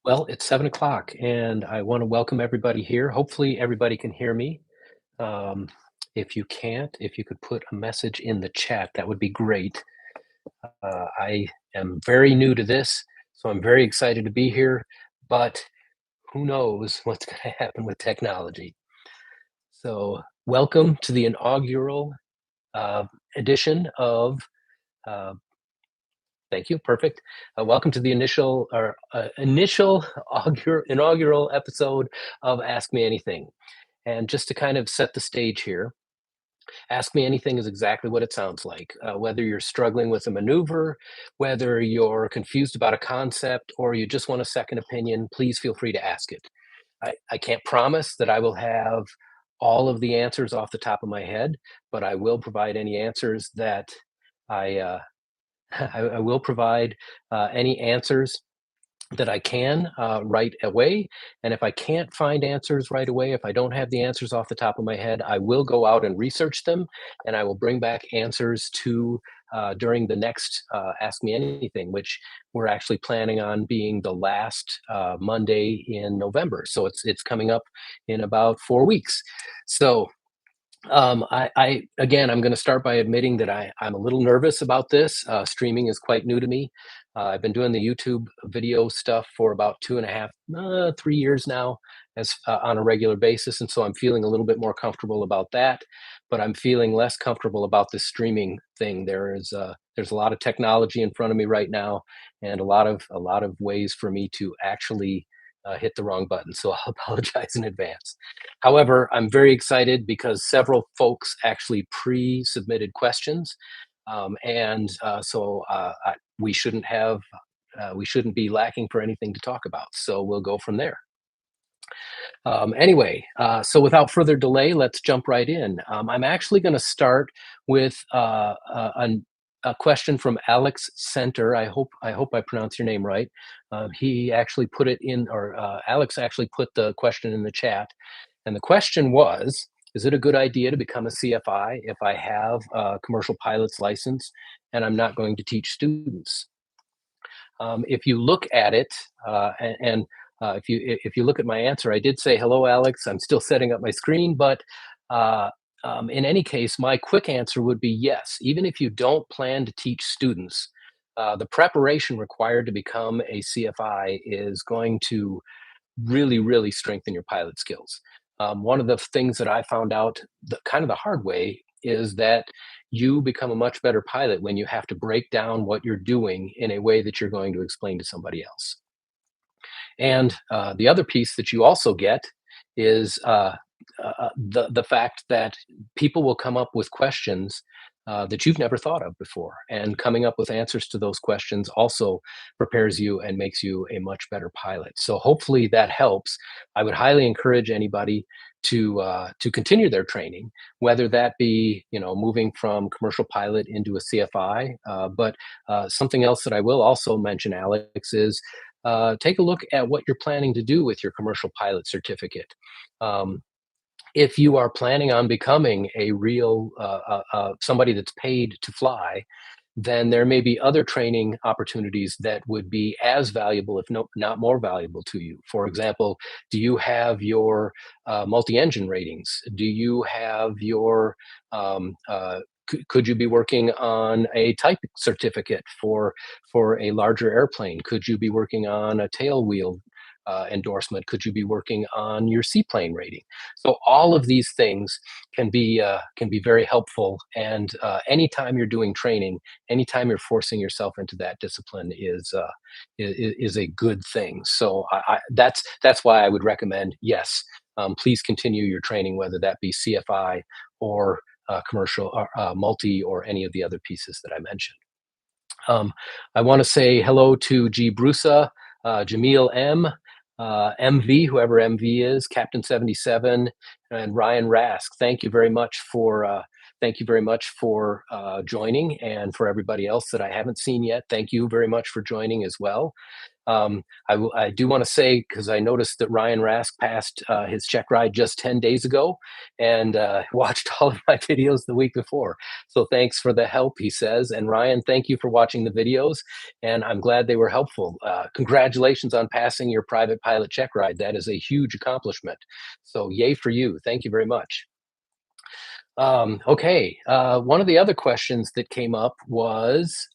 Well, it's 7 o'clock, and I want to welcome everybody here. Hopefully, everybody can hear me. Um, if you can't, if you could put a message in the chat, that would be great. I am very new to this, so I'm very excited to be here, but who knows what's going to happen with technology. So, welcome to the inaugural uh, edition of uh, Thank you. Perfect. Welcome to the initial inaugural episode of Ask Me Anything. And just to kind of set the stage here, Ask Me Anything is exactly what it sounds like. Whether you're struggling with a maneuver, whether you're confused about a concept, or you just want a second opinion, please feel free to ask it. I can't promise that I will have all of the answers off the top of my head, but I will provide any answers that I I will provide any answers that I can right away. And if I can't find answers right away, if I don't have the answers off the top of my head, I will go out and research them, and I will bring back answers to during the next Ask Me Anything, which we're actually planning on being the last Monday in November. So it's coming up in about 4 weeks. So I again, I'm going to start by admitting that I'm a little nervous about this. Streaming is quite new to me. I've been doing the YouTube video stuff for about 2.5, 3 years now, as on a regular basis, and so I'm feeling a little bit more comfortable about that. But I'm feeling less comfortable about this streaming thing. There's a lot of technology in front of me right now, and a lot of ways for me to actually hit the wrong button. So I'll apologize in advance. However, I'm very excited because several folks actually pre-submitted questions, and we shouldn't be lacking for anything to talk about. So we'll go from there. Anyway, so without further delay, let's jump right in. I'm actually going to start with a question from Alex Center. I hope I pronounced your name right. He actually put it in, or Alex actually put the question in the chat, and the question was. Is it a good idea to become a CFI if I have a commercial pilot's license and I'm not going to teach students? If you look at it, and if you look at my answer, I did say hello, Alex. I'm still setting up my screen, but uh, in any case, my quick answer would be yes. Even if you don't plan to teach students, the preparation required to become a CFI is going to really, really strengthen your pilot skills. One of the things that I found out kind of the hard way is that you become a much better pilot when you have to break down what you're doing in a way that you're going to explain to somebody else. And the other piece that you also get is the fact that people will come up with questions that you've never thought of before, and coming up with answers to those questions also prepares you and makes you a much better pilot. So hopefully that helps. I would highly encourage anybody to continue their training, whether that be moving from commercial pilot into a CFI. But something else that I will also mention, Alex, is take a look at what you're planning to do with your commercial pilot certificate. Um, if you are planning on becoming a real somebody that's paid to fly, then there may be other training opportunities that would be as valuable, if not more valuable to you. For example, do you have your multi-engine ratings? Do you have your could you be working on a type certificate for a larger airplane? Could you be working on a tail wheel endorsement? Could you be working on your seaplane rating? So all of these things can be very helpful. And anytime you're doing training, anytime you're forcing yourself into that discipline is a good thing. So that's why I would recommend, yes, please continue your training, whether that be CFI or commercial, or multi, or any of the other pieces that I mentioned. I want to say hello to G. Brusa, Jamil M., MV, whoever MV is, Captain 77, and Ryan Rask. Thank you very much for joining, and for everybody else that I haven't seen yet, thank you very much for joining as well. I do want to say, because I noticed that Ryan Rask passed his check ride just 10 days ago and watched all of my videos the week before. So thanks for the help, he says. And Ryan, thank you for watching the videos. And I'm glad they were helpful. Congratulations on passing your private pilot check ride. That is a huge accomplishment. So yay for you. Thank you very much. Okay. One of the other questions that came up was,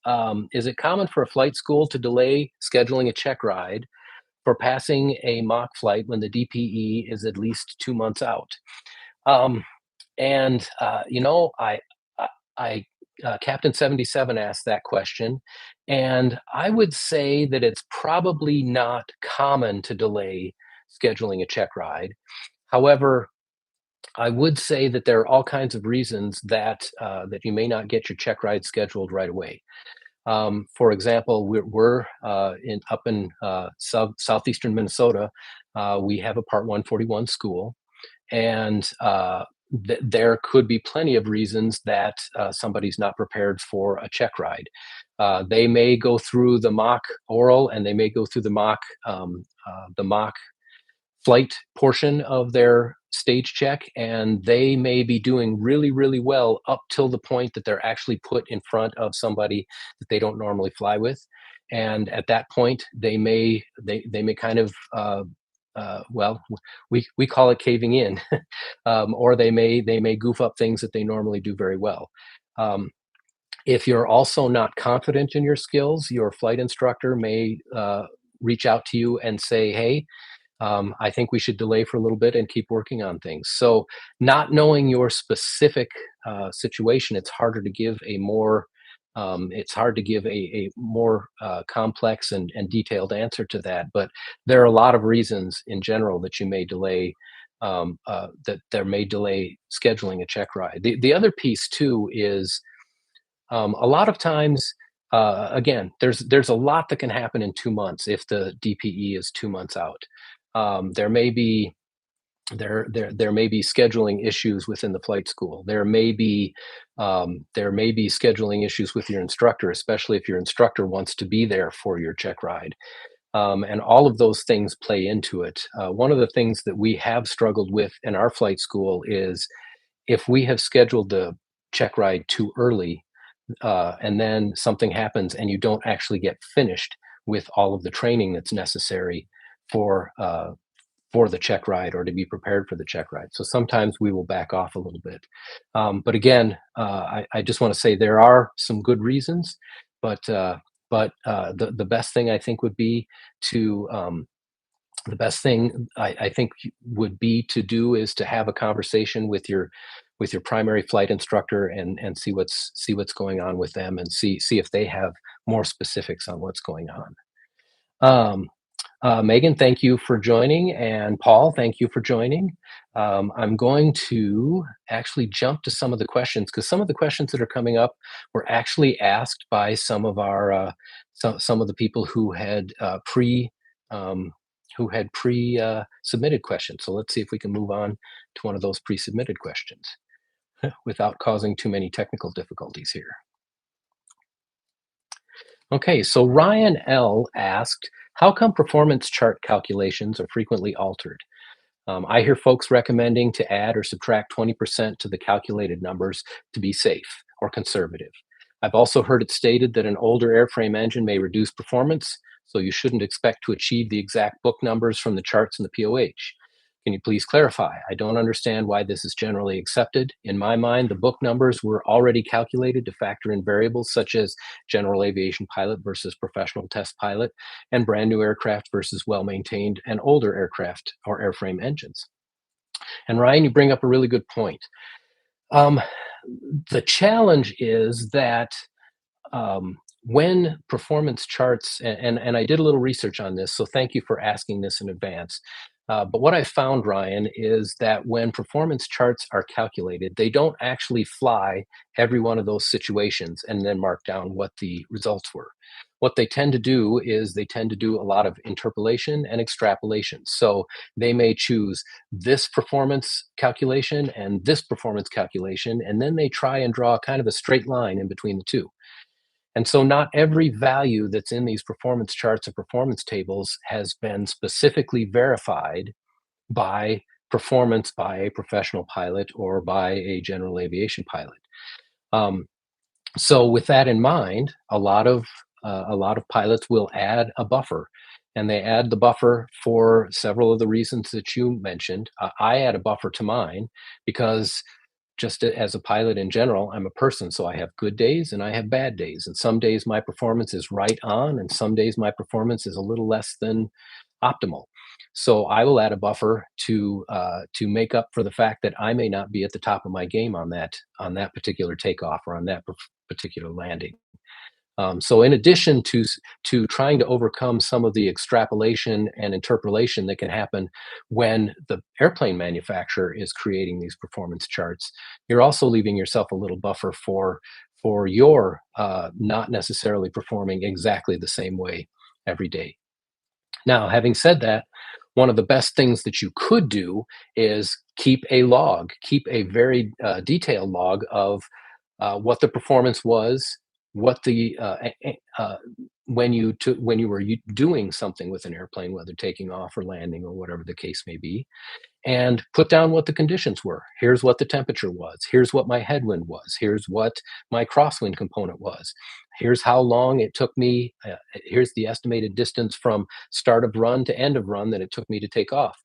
is it common for a flight school to delay scheduling a check ride for passing a mock flight when the DPE is at least 2 months out? Um, and I, Captain 77 asked that question, and I would say that it's probably not common to delay scheduling a check ride. However, I would say that there are all kinds of reasons that you may not get your check ride scheduled right away. For example, we're in up in southeastern Minnesota. We have a Part 141 school, and there could be plenty of reasons that somebody's not prepared for a check ride. They may go through the mock oral, and they may go through the mock flight portion of their stage check, and they may be doing really, really well up till the point that they're actually put in front of somebody that they don't normally fly with. And at that point, they may kind of well, we call it caving in, or they may goof up things that they normally do very well. Um, if you're also not confident in your skills, your flight instructor may reach out to you and say, "Hey, I think we should delay for a little bit and keep working on things." So, not knowing your specific situation, it's hard to give a more complex and detailed answer to that. But there are a lot of reasons in general that you may delay. That there may delay scheduling a check ride. The other piece too is a lot of times, again, there's a lot that can happen in 2 months if the DPE is 2 months out. There may be there may be scheduling issues within the flight school. There may be scheduling issues with your instructor, especially if your instructor wants to be there for your check ride. And all of those things play into it. One of the things that we have struggled with in our flight school is if we have scheduled the check ride too early, and then something happens and you don't actually get finished with all of the training that's necessary for uh, for the check ride or to be prepared for the check ride. So sometimes we will back off a little bit. But again, I just want to say there are some good reasons, but the best thing I think would be to the best thing I think would be to do is to have a conversation with your primary flight instructor and see what's going on with them and see if they have more specifics on what's going on. Um, Megan, thank you for joining, and Paul, thank you for joining. I'm going to actually jump to some of the questions because some of the questions that are coming up were actually asked by some of the people um, who had pre submitted questions. So let's see if we can move on to one of those pre-submitted questions without causing too many technical difficulties here. Okay, so Ryan L asked, how come performance chart calculations are frequently altered? I hear folks recommending to add or subtract 20% to the calculated numbers to be safe or conservative. I've also heard it stated that an older airframe engine may reduce performance, so you shouldn't expect to achieve the exact book numbers from the charts in the POH. Can you please clarify? I don't understand why this is generally accepted. In my mind, the book numbers were already calculated to factor in variables such as general aviation pilot versus professional test pilot, and brand new aircraft versus well-maintained and older aircraft or airframe engines. And Ryan, you bring up a really good point. Um, the challenge is that when performance charts, and I did a little research on this, so thank you for asking this in advance. But what I found, Ryan, is that when performance charts are calculated, they don't actually fly every one of those situations and then mark down what the results were. What they tend to do is they tend to do a lot of interpolation and extrapolation. So they may choose this performance calculation and this performance calculation, and then they try and draw kind of a straight line in between the two. And so not every value that's in these performance charts or performance tables has been specifically verified by performance by a professional pilot or by a general aviation pilot. Um, so with that in mind, a lot of pilots will add a buffer, and they add the buffer for several of the reasons that you mentioned. I add a buffer to mine because as a pilot in general, I'm a person, so I have good days and I have bad days. And some days my performance is right on, and some days my performance is a little less than optimal. So I will add a buffer to make up for the fact that I may not be at the top of my game on that particular takeoff or on that particular landing. So in addition to trying to overcome some of the extrapolation and interpolation that can happen when the airplane manufacturer is creating these performance charts, you're also leaving yourself a little buffer for your not necessarily performing exactly the same way every day. Now, having said that, one of the best things that you could do is keep a log, keep a very detailed log of what the performance was, what the when you were doing something with an airplane, whether taking off or landing or whatever the case may be, and put down what the conditions were. Here's what the temperature was. Here's what my headwind was. Here's what my crosswind component was. Here's how long it took me. Here's the estimated distance from start of run to end of run that it took me to take off.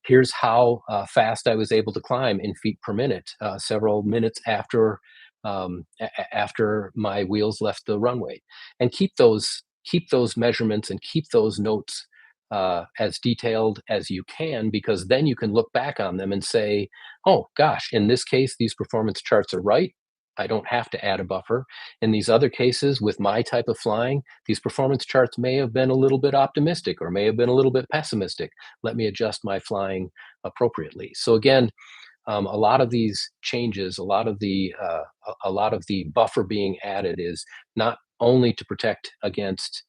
Here's how fast I was able to climb in feet per minute, several minutes after my wheels left the runway, and keep those measurements and keep those notes as detailed as you can, because then you can look back on them and say, oh gosh, in this case, these performance charts are right. I don't have to add a buffer. In these other cases, with my type of flying, these performance charts may have been a little bit optimistic or may have been a little bit pessimistic. Let me adjust my flying appropriately. So again, a lot of these changes, a lot of the buffer being added is not only to protect against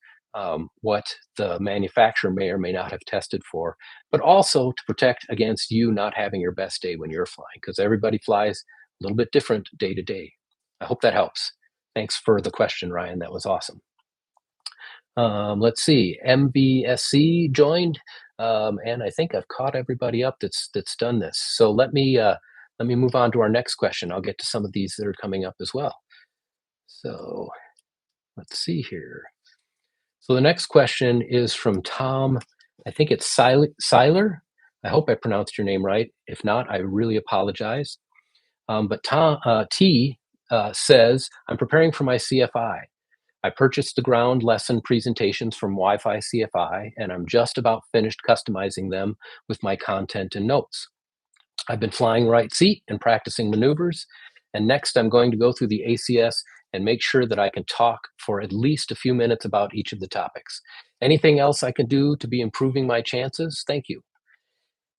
what the manufacturer may or may not have tested for, but also to protect against you not having your best day when you're flying, because everybody flies a little bit different day to day. I hope that helps. Thanks for the question, Ryan. That was awesome. Let's see, MVSC joined, and I think I've caught everybody up that's done this. So let me move on to our next question. I'll get to some of these that are coming up as well. So let's see here. So the next question is from Tom. I think it's Seiler. I hope I pronounced your name right. If not, I really apologize. But Tom T says, I'm preparing for my CFI. I purchased the ground lesson presentations from Wi-Fi CFI, and I'm just about finished customizing them with my content and notes. I've been flying right seat and practicing maneuvers, and next I'm going to go through the ACS and make sure that I can talk for at least a few minutes about each of the topics. Anything else I can do to be improving my chances? Thank you.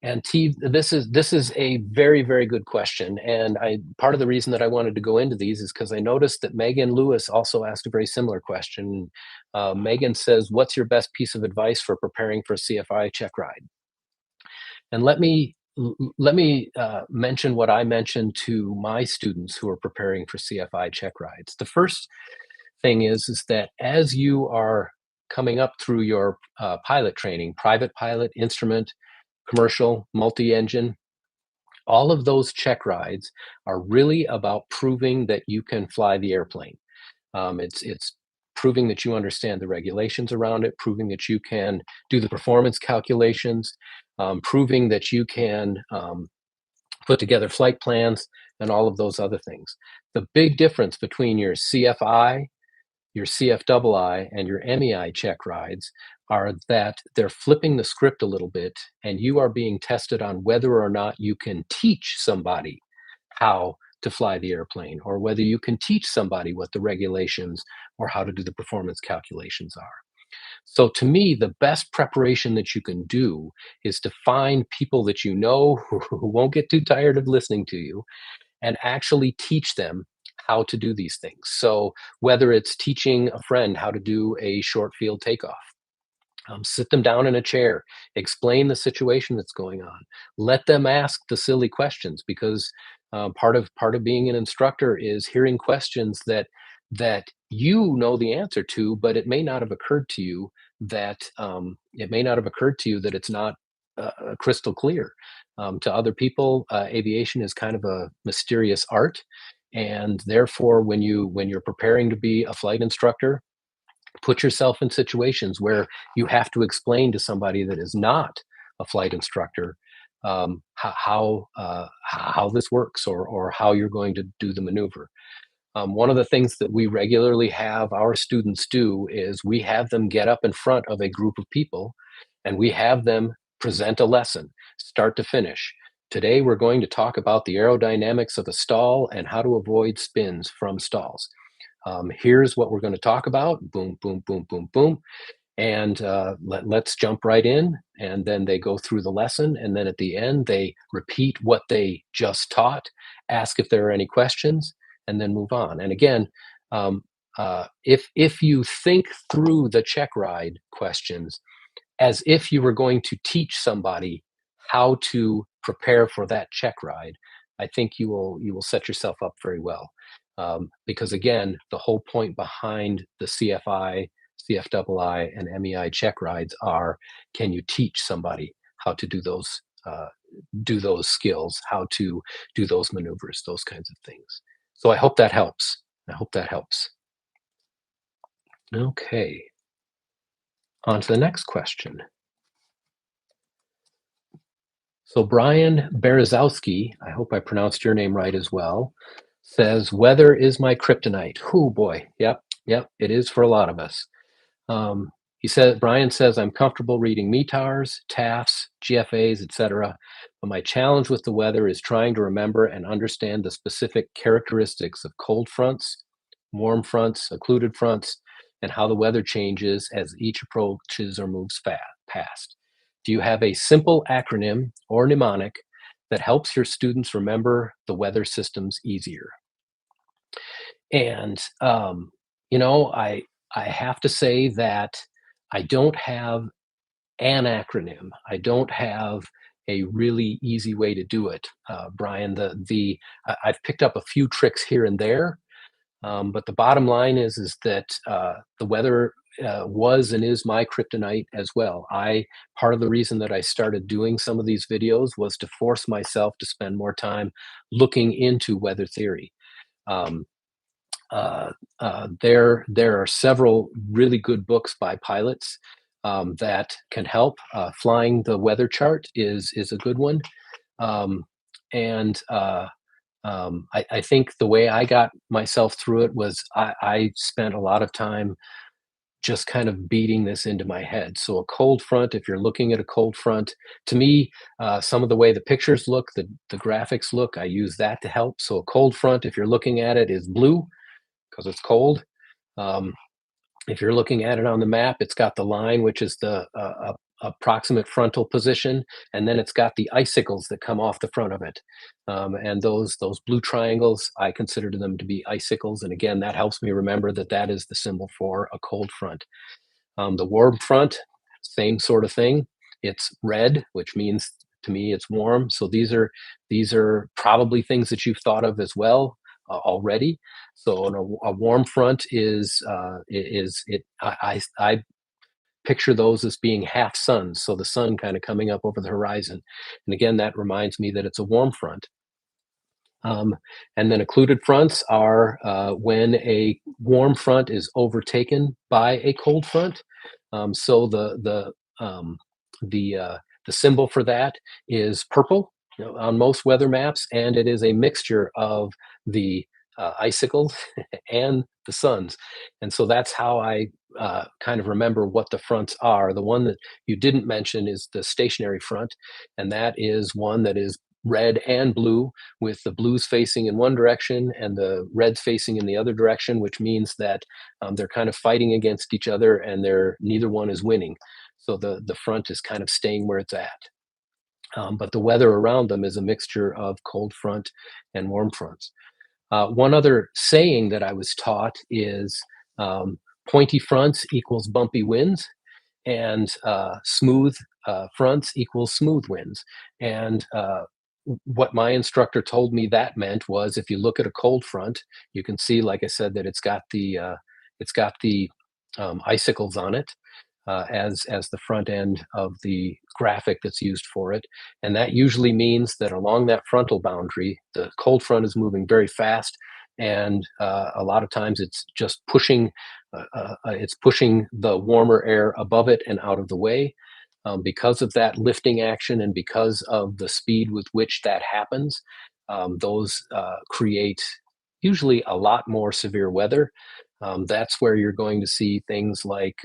And T, this is a very, very good question. And part of the reason that I wanted to go into these is because I noticed that Megan Lewis also asked a very similar question. Megan says, what's your best piece of advice for preparing for a CFI check ride? And let me mention what I mentioned to my students who are preparing for CFI check rides. The first thing is that as you are coming up through your pilot training, private pilot, instrument, commercial, multi-engine, all of those check rides are really about proving that you can fly the airplane. It's proving that you understand the regulations around it, proving that you can do the performance calculations, proving that you can put together flight plans, and all of those other things. The big difference between your CFI, your CFII, and your MEI check rides are that they're flipping the script a little bit, and you are being tested on whether or not you can teach somebody how to fly the airplane, or whether you can teach somebody what the regulations or how to do the performance calculations are. So to me, the best preparation that you can do is to find people that you know who won't get too tired of listening to you, and actually teach them how to do these things. So whether it's teaching a friend how to do a short field takeoff, sit them down in a chair, explain the situation that's going on, let them ask the silly questions, because part of being an instructor is hearing questions that you know the answer to, but it may not have occurred to you that it's not crystal clear. To other people, aviation is kind of a mysterious art, and therefore, when you're preparing to be a flight instructor, put yourself in situations where you have to explain to somebody that is not a flight instructor how this works, or how you're going to do the maneuver. One of the things that we regularly have our students do is we have them get up in front of a group of people and we have them present a lesson, start to finish. Today, we're going to talk about the aerodynamics of a stall and how to avoid spins from stalls. Here's what we're going to talk about. Boom, boom, boom, boom, boom. And let's jump right in. And then they go through the lesson. And then at the end, they repeat what they just taught, ask if there are any questions, and then move on. And again, if you think through the check ride questions as if you were going to teach somebody how to prepare for that check ride, I think you will set yourself up very well. Because again, the whole point behind the CFI, CFII, and MEI check rides are: can you teach somebody how to do those skills, how to do those maneuvers, those kinds of things. So I hope that helps. I hope that helps. Okay, on to the next question. So Brian Berezowski, I hope I pronounced your name right as well, says, weather is my kryptonite. Oh boy, yep, it is for a lot of us. He said, Brian says, I'm comfortable reading METARs, TAFs, GFAs, etc. But my challenge with the weather is trying to remember and understand the specific characteristics of cold fronts, warm fronts, occluded fronts, and how the weather changes as each approaches or moves past. Do you have a simple acronym or mnemonic that helps your students remember the weather systems easier? And I have to say that I don't have an acronym. I don't have a really easy way to do it, Brian. I've picked up a few tricks here and there, but the bottom line is that the weather was and is my kryptonite as well. Part of the reason that I started doing some of these videos was to force myself to spend more time looking into weather theory. Um, there are several really good books by pilots that can help. Flying the Weather Chart is a good one, and I think the way I got myself through it was I spent a lot of time just kind of beating this into my head. So a cold front, if you're looking at a cold front, to me, some of the way the pictures look, the graphics look, I use that to help. So a cold front, if you're looking at it, is blue because it's cold. Um, if you're looking at it on the map, it's got the line, which is the approximate frontal position, and then it's got the icicles that come off the front of it. And those blue triangles, I consider them to be icicles. And again, that helps me remember that that is the symbol for a cold front. The warm front, same sort of thing. It's red, which means to me it's warm. So these are probably things that you've thought of as well already. So a warm front is it. I picture those as being half suns, so the sun kind of coming up over the horizon. And again, that reminds me that it's a warm front. Um, and then occluded fronts are when a warm front is overtaken by a cold front. So the symbol for that is purple, on most weather maps, and it is a mixture of the icicles and the suns. And so that's how I kind of remember what the fronts are. The one that you didn't mention is the stationary front, and that is one that is red and blue, with the blues facing in one direction and the reds facing in the other direction, which means that they're kind of fighting against each other, and neither one is winning. So the front is kind of staying where it's at. But the weather around them is a mixture of cold front and warm fronts. One other saying that I was taught is pointy fronts equals bumpy winds, and smooth fronts equals smooth winds. And what my instructor told me that meant was, if you look at a cold front, you can see, like I said, that it's got the icicles on it as the front end of the graphic that's used for it. And that usually means that along that frontal boundary, the cold front is moving very fast, and a lot of times it's pushing the warmer air above it and out of the way. Because of that lifting action and because of the speed with which that happens, those create usually a lot more severe weather. That's where you're going to see things like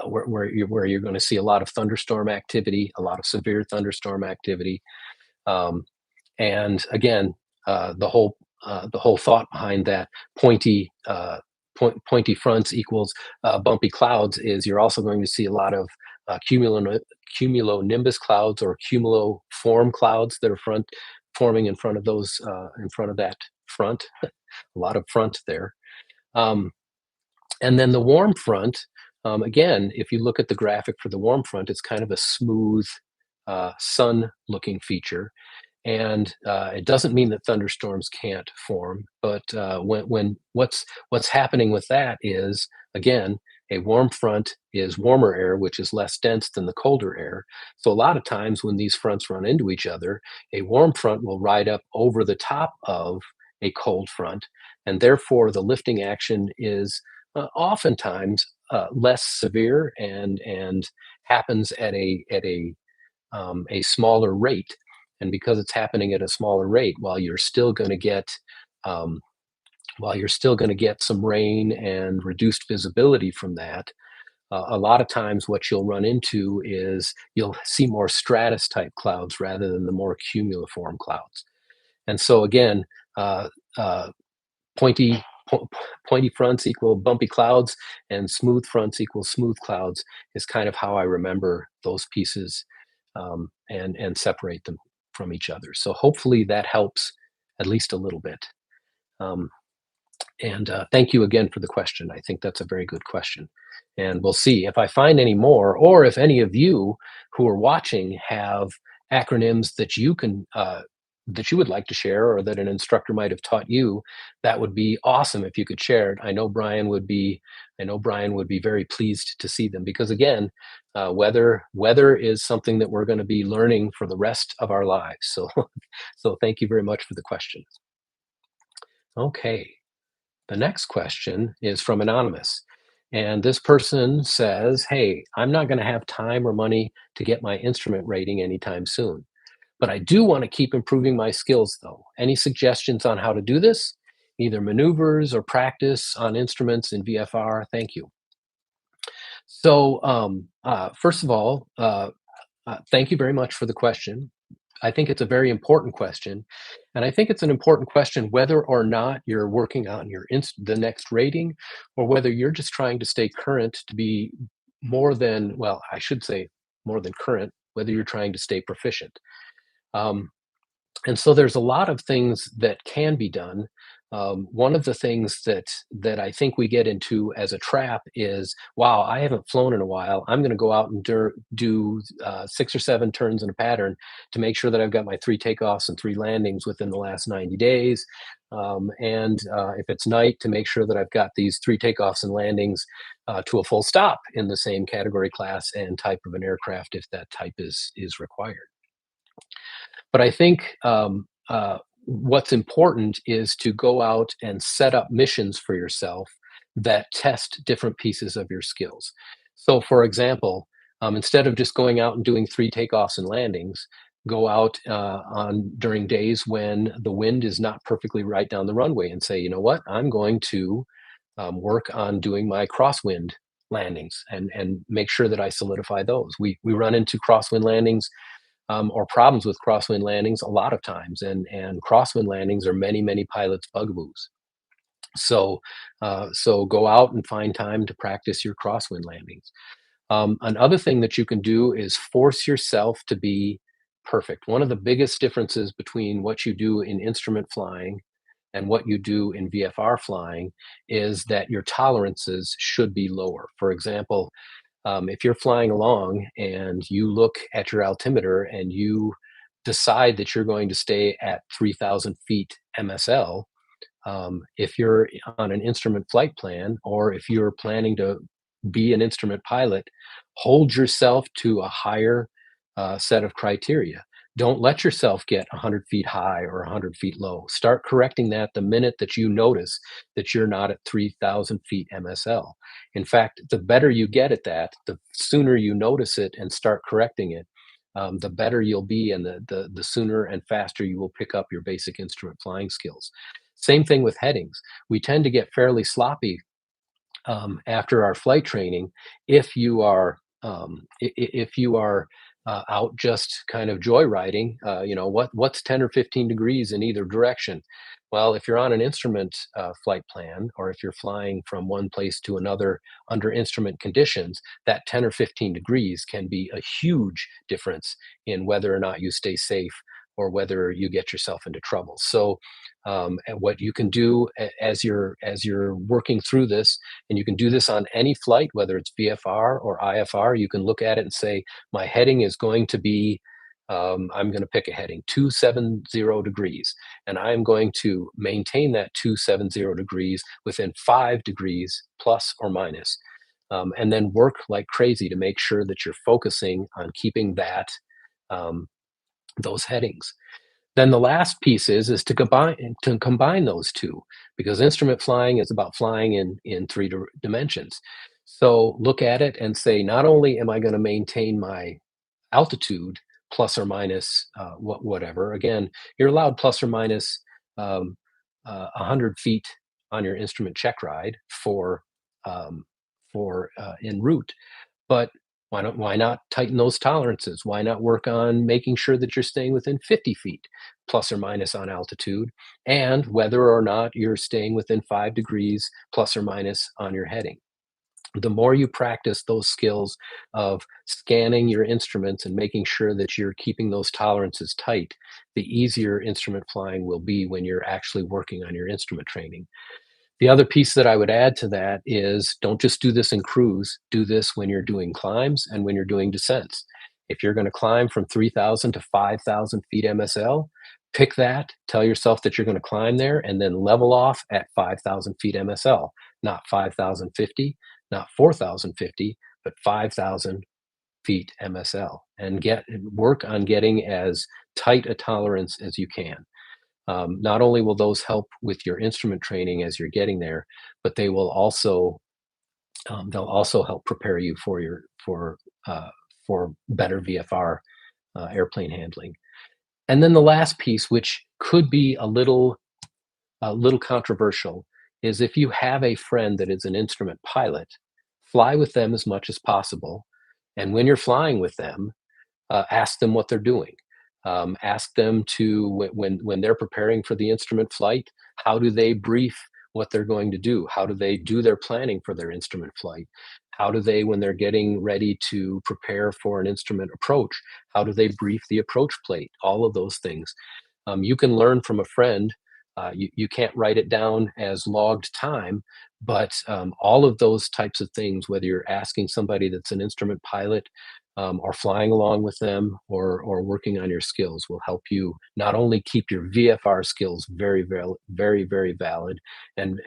where you're going to see a lot of thunderstorm activity, a lot of severe thunderstorm activity. Um, and again, the whole thought behind that pointy pointy fronts equals bumpy clouds is you're also going to see a lot of cumulonimbus clouds or cumuloform clouds that are forming in front of those in front of that front. A lot of front there. Um, and then the warm front, again, if you look at the graphic for the warm front, it's kind of a smooth sun looking feature. And it doesn't mean that thunderstorms can't form, but when what's happening with that is, again, a warm front is warmer air, which is less dense than the colder air. So a lot of times when these fronts run into each other, a warm front will ride up over the top of a cold front, and therefore the lifting action is oftentimes less severe and happens at a smaller rate. And because it's happening at a smaller rate, um, while you're still going to get some rain and reduced visibility from that, a lot of times what you'll run into is you'll see more stratus type clouds rather than the more cumuliform clouds. And so again, uh, uh, pointy pointy fronts equal bumpy clouds, and smooth fronts equal smooth clouds is kind of how I remember those pieces, and separate them from each other. So hopefully that helps at least a little bit. Um, and thank you again for the question. I think that's a very good question. And we'll see if I find any more, or if any of you who are watching have acronyms that you would like to share, or that an instructor might have taught you. That would be awesome if you could share it. I know Brian would be very pleased to see them, because again, weather is something that we're going to be learning for the rest of our lives. So so thank you very much for the question. Okay. The next question is from Anonymous. And this person says, "Hey, I'm not going to have time or money to get my instrument rating anytime soon, but I do want to keep improving my skills though. Any suggestions on how to do this? Either maneuvers or practice on instruments in VFR? Thank you." So, first of all, thank you very much for the question. I think it's a very important question. And I think it's an important question whether or not you're working on the next rating, or whether you're just trying to stay current to be well, I should say more than current, whether you're trying to stay proficient. Um, and so there's a lot of things that can be done. One of the things that I think we get into as a trap is, wow, I haven't flown in a while. I'm going to go out and do 6 or 7 turns in a pattern to make sure that I've got my 3 takeoffs and 3 landings within the last 90 days. And if it's night, to make sure that I've got these 3 takeoffs and landings to a full stop in the same category, class, and type of an aircraft, if that type is required. But I think what's important is to go out and set up missions for yourself that test different pieces of your skills. So, for example, instead of just going out and doing 3 takeoffs and landings, go out on during days when the wind is not perfectly right down the runway and say, you know what, I'm going to work on doing my crosswind landings, and make sure that I solidify those. We run into crosswind landings, or problems with crosswind landings a lot of times, and crosswind landings are many pilots' bugaboos. So so go out and find time to practice your crosswind landings. Another thing that you can do is force yourself to be perfect. One of the biggest differences between what you do in instrument flying and what you do in VFR flying is that your tolerances should be lower. For example, if you're flying along and you look at your altimeter and you decide that you're going to stay at 3,000 feet MSL, If you're on an instrument flight plan, or if you're planning to be an instrument pilot, hold yourself to a higher set of criteria. Don't let yourself get 100 feet high or 100 feet low. Start correcting that the minute that you notice that you're not at 3,000 feet MSL. In fact, the better you get at that, the sooner you notice it and start correcting it, the better you'll be, and the sooner and faster you will pick up your basic instrument flying skills. Same thing with headings. We tend to get fairly sloppy after our flight training if you are if you are out just kind of joyriding. What's 10 or 15 degrees in either direction? Well, if you're on an instrument flight plan, or if you're flying from one place to another under instrument conditions, that 10 or 15 degrees can be a huge difference in whether or not you stay safe or whether you get yourself into trouble. So and what you can do as you're working through this, and you can do this on any flight, whether it's VFR or IFR. You can look at it and say, my heading is going to be, I'm going to pick a heading, 270 degrees, and I'm going to maintain that 270 degrees within 5 degrees plus or minus, and then work like crazy to make sure that you're focusing on keeping um, those headings. Then the last piece is to combine those two, because instrument flying is about flying in three dimensions. So look at it and say, not only am I going to maintain my altitude plus or minus whatever. Again, you're allowed plus or minus 100 feet on your instrument check ride um, for en route. But why not tighten those tolerances? Why not work on making sure that you're staying within 50 feet plus or minus on altitude, and whether or not you're staying within 5 degrees plus or minus on your heading? The more you practice those skills of scanning your instruments and making sure that you're keeping those tolerances tight, the easier instrument flying will be when you're actually working on your instrument training. The other piece that I would add to that is, don't just do this in cruise, do this when you're doing climbs and when you're doing descents. If you're going to climb from 3,000 to 5,000 feet MSL, pick that, tell yourself that you're going to climb there, and then level off at 5,000 feet MSL, not 5,050, not 4,050, but 5,000 feet MSL, and work on getting as tight a tolerance as you can. Not only will those help with your instrument training as you're getting there, but they'll also help prepare you uh, for better VFR airplane handling. And then the last piece, which could be a little controversial, is if you have a friend that is an instrument pilot, fly with them as much as possible. And when you're flying with them, ask them what they're doing. Ask them to, when they're preparing for the instrument flight, how do they brief what they're going to do? How do they do their planning for their instrument flight? How do they, when they're getting ready to prepare for an instrument approach, how do they brief the approach plate? All of those things. You can learn from a friend. You can't write it down as logged time, but all of those types of things, whether you're asking somebody that's an instrument pilot, or flying along with them, or working on your skills, will help you not only keep your VFR skills very, very, very, very valid and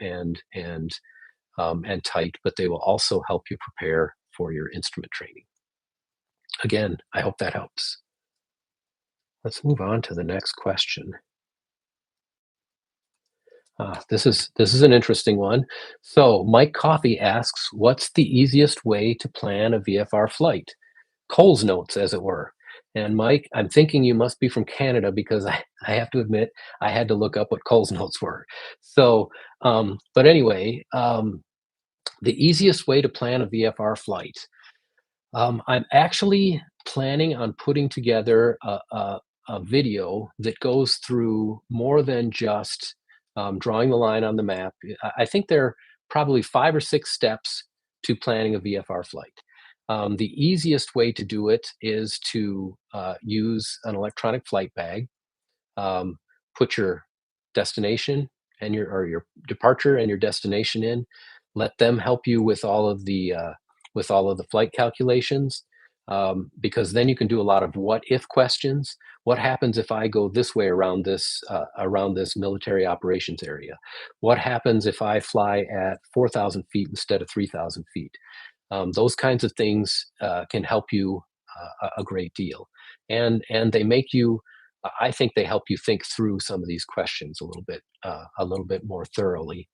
tight, but they will also help you prepare for your instrument training. Again, I hope that helps. Let's move on to the next question. This is an interesting one. So Mike Coffey asks, "What's the easiest way to plan a VFR flight?" Cole's notes, as it were. And Mike, I'm thinking you must be from Canada, because I have to admit I had to look up what Cole's notes were. So, but anyway, the easiest way to plan a VFR flight. I'm actually planning on putting together a video that goes through more than just drawing the line on the map. I think there are probably 5 or 6 steps to planning a VFR flight. The easiest way to do it is to use an electronic flight bag. um, Put your destination and your departure and your destination in. Let them help you with all of the flight calculations. because then you can do a lot of what if questions. What happens if I go this way around this military operations area? What happens if I fly at 4,000 feet instead of 3,000 feet? Those kinds of things can help you a great deal, and they make you. I think they help you think through some of these questions a little bit more thoroughly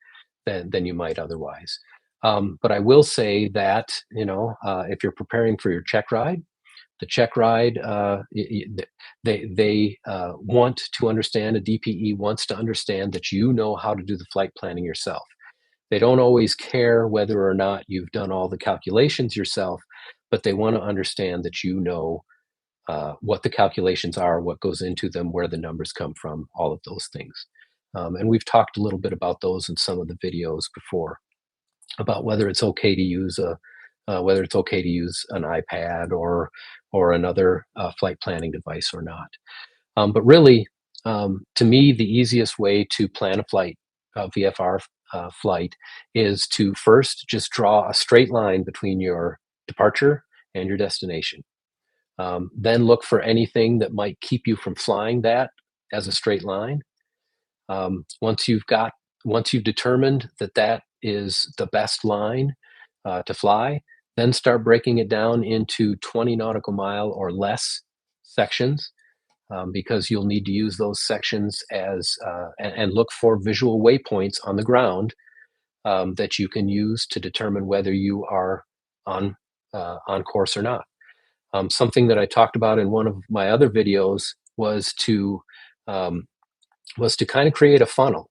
than you might otherwise. But I will say that, if you're preparing for your check ride, the check ride, they want to understand. A DPE wants to understand that you know how to do the flight planning yourself. They don't always care whether or not you've done all the calculations yourself, but they want to understand that you know what the calculations are, what goes into them, where the numbers come from, all of those things. And we've talked a little bit about those in some of the videos before, about whether it's okay to use an iPad or another flight planning device or not. But really, to me, the easiest way to plan a flight, VFR flight, is to first just draw a straight line between your departure and your destination. Then look for anything that might keep you from flying that as a straight line. Um, once you've got Once you've determined that that is the best line to fly, then start breaking it down into 20 nautical mile or less sections, because you'll need to use those sections and look for visual waypoints on the ground that you can use to determine whether you are on course or not. Something that I talked about in one of my other videos um, was to kind of create a funnel.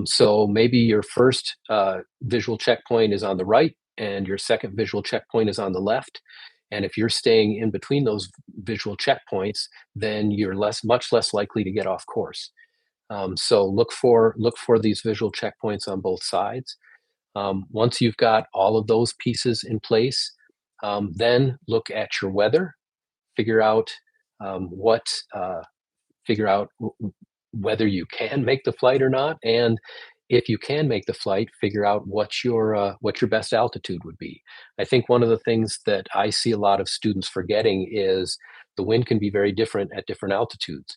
So maybe your first visual checkpoint is on the right, and your second visual checkpoint is on the left. And if you're staying in between those visual checkpoints, then you're much less likely to get off course. So look for these visual checkpoints on both sides. Once you've got all of those pieces in place, then look at your weather, figure out what figure out whether you can make the flight or not, and if you can make the flight, figure out what your best altitude would be. I think one of the things that I see a lot of students forgetting is the wind can be very different at different altitudes.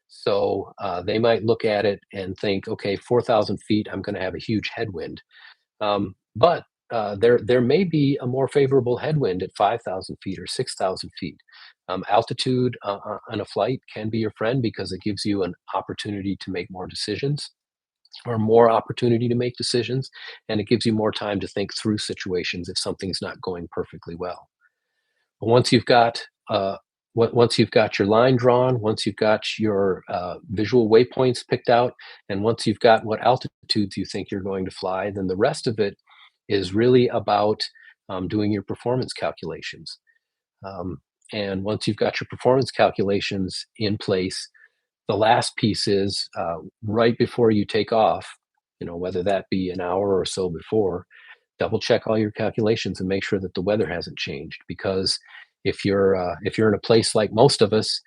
So they might look at it and think, okay, 4,000 feet, I'm going to have a huge headwind. But there may be a more favorable headwind at 5,000 feet or 6,000 feet. Altitude on a flight can be your friend because it gives you an opportunity to make more decisions, or more opportunity to make decisions, and it gives you more time to think through situations if something's not going perfectly well. But once you've got your line drawn, once you've got your visual waypoints picked out, and once you've got what altitudes you think you're going to fly, then the rest of it is really about doing your performance calculations. Um, and once you've got your performance calculations in place, the last piece is right before you take off, whether that be an hour or so before, double check all your calculations and make sure that the weather hasn't changed. Because if you're in a place like most of us,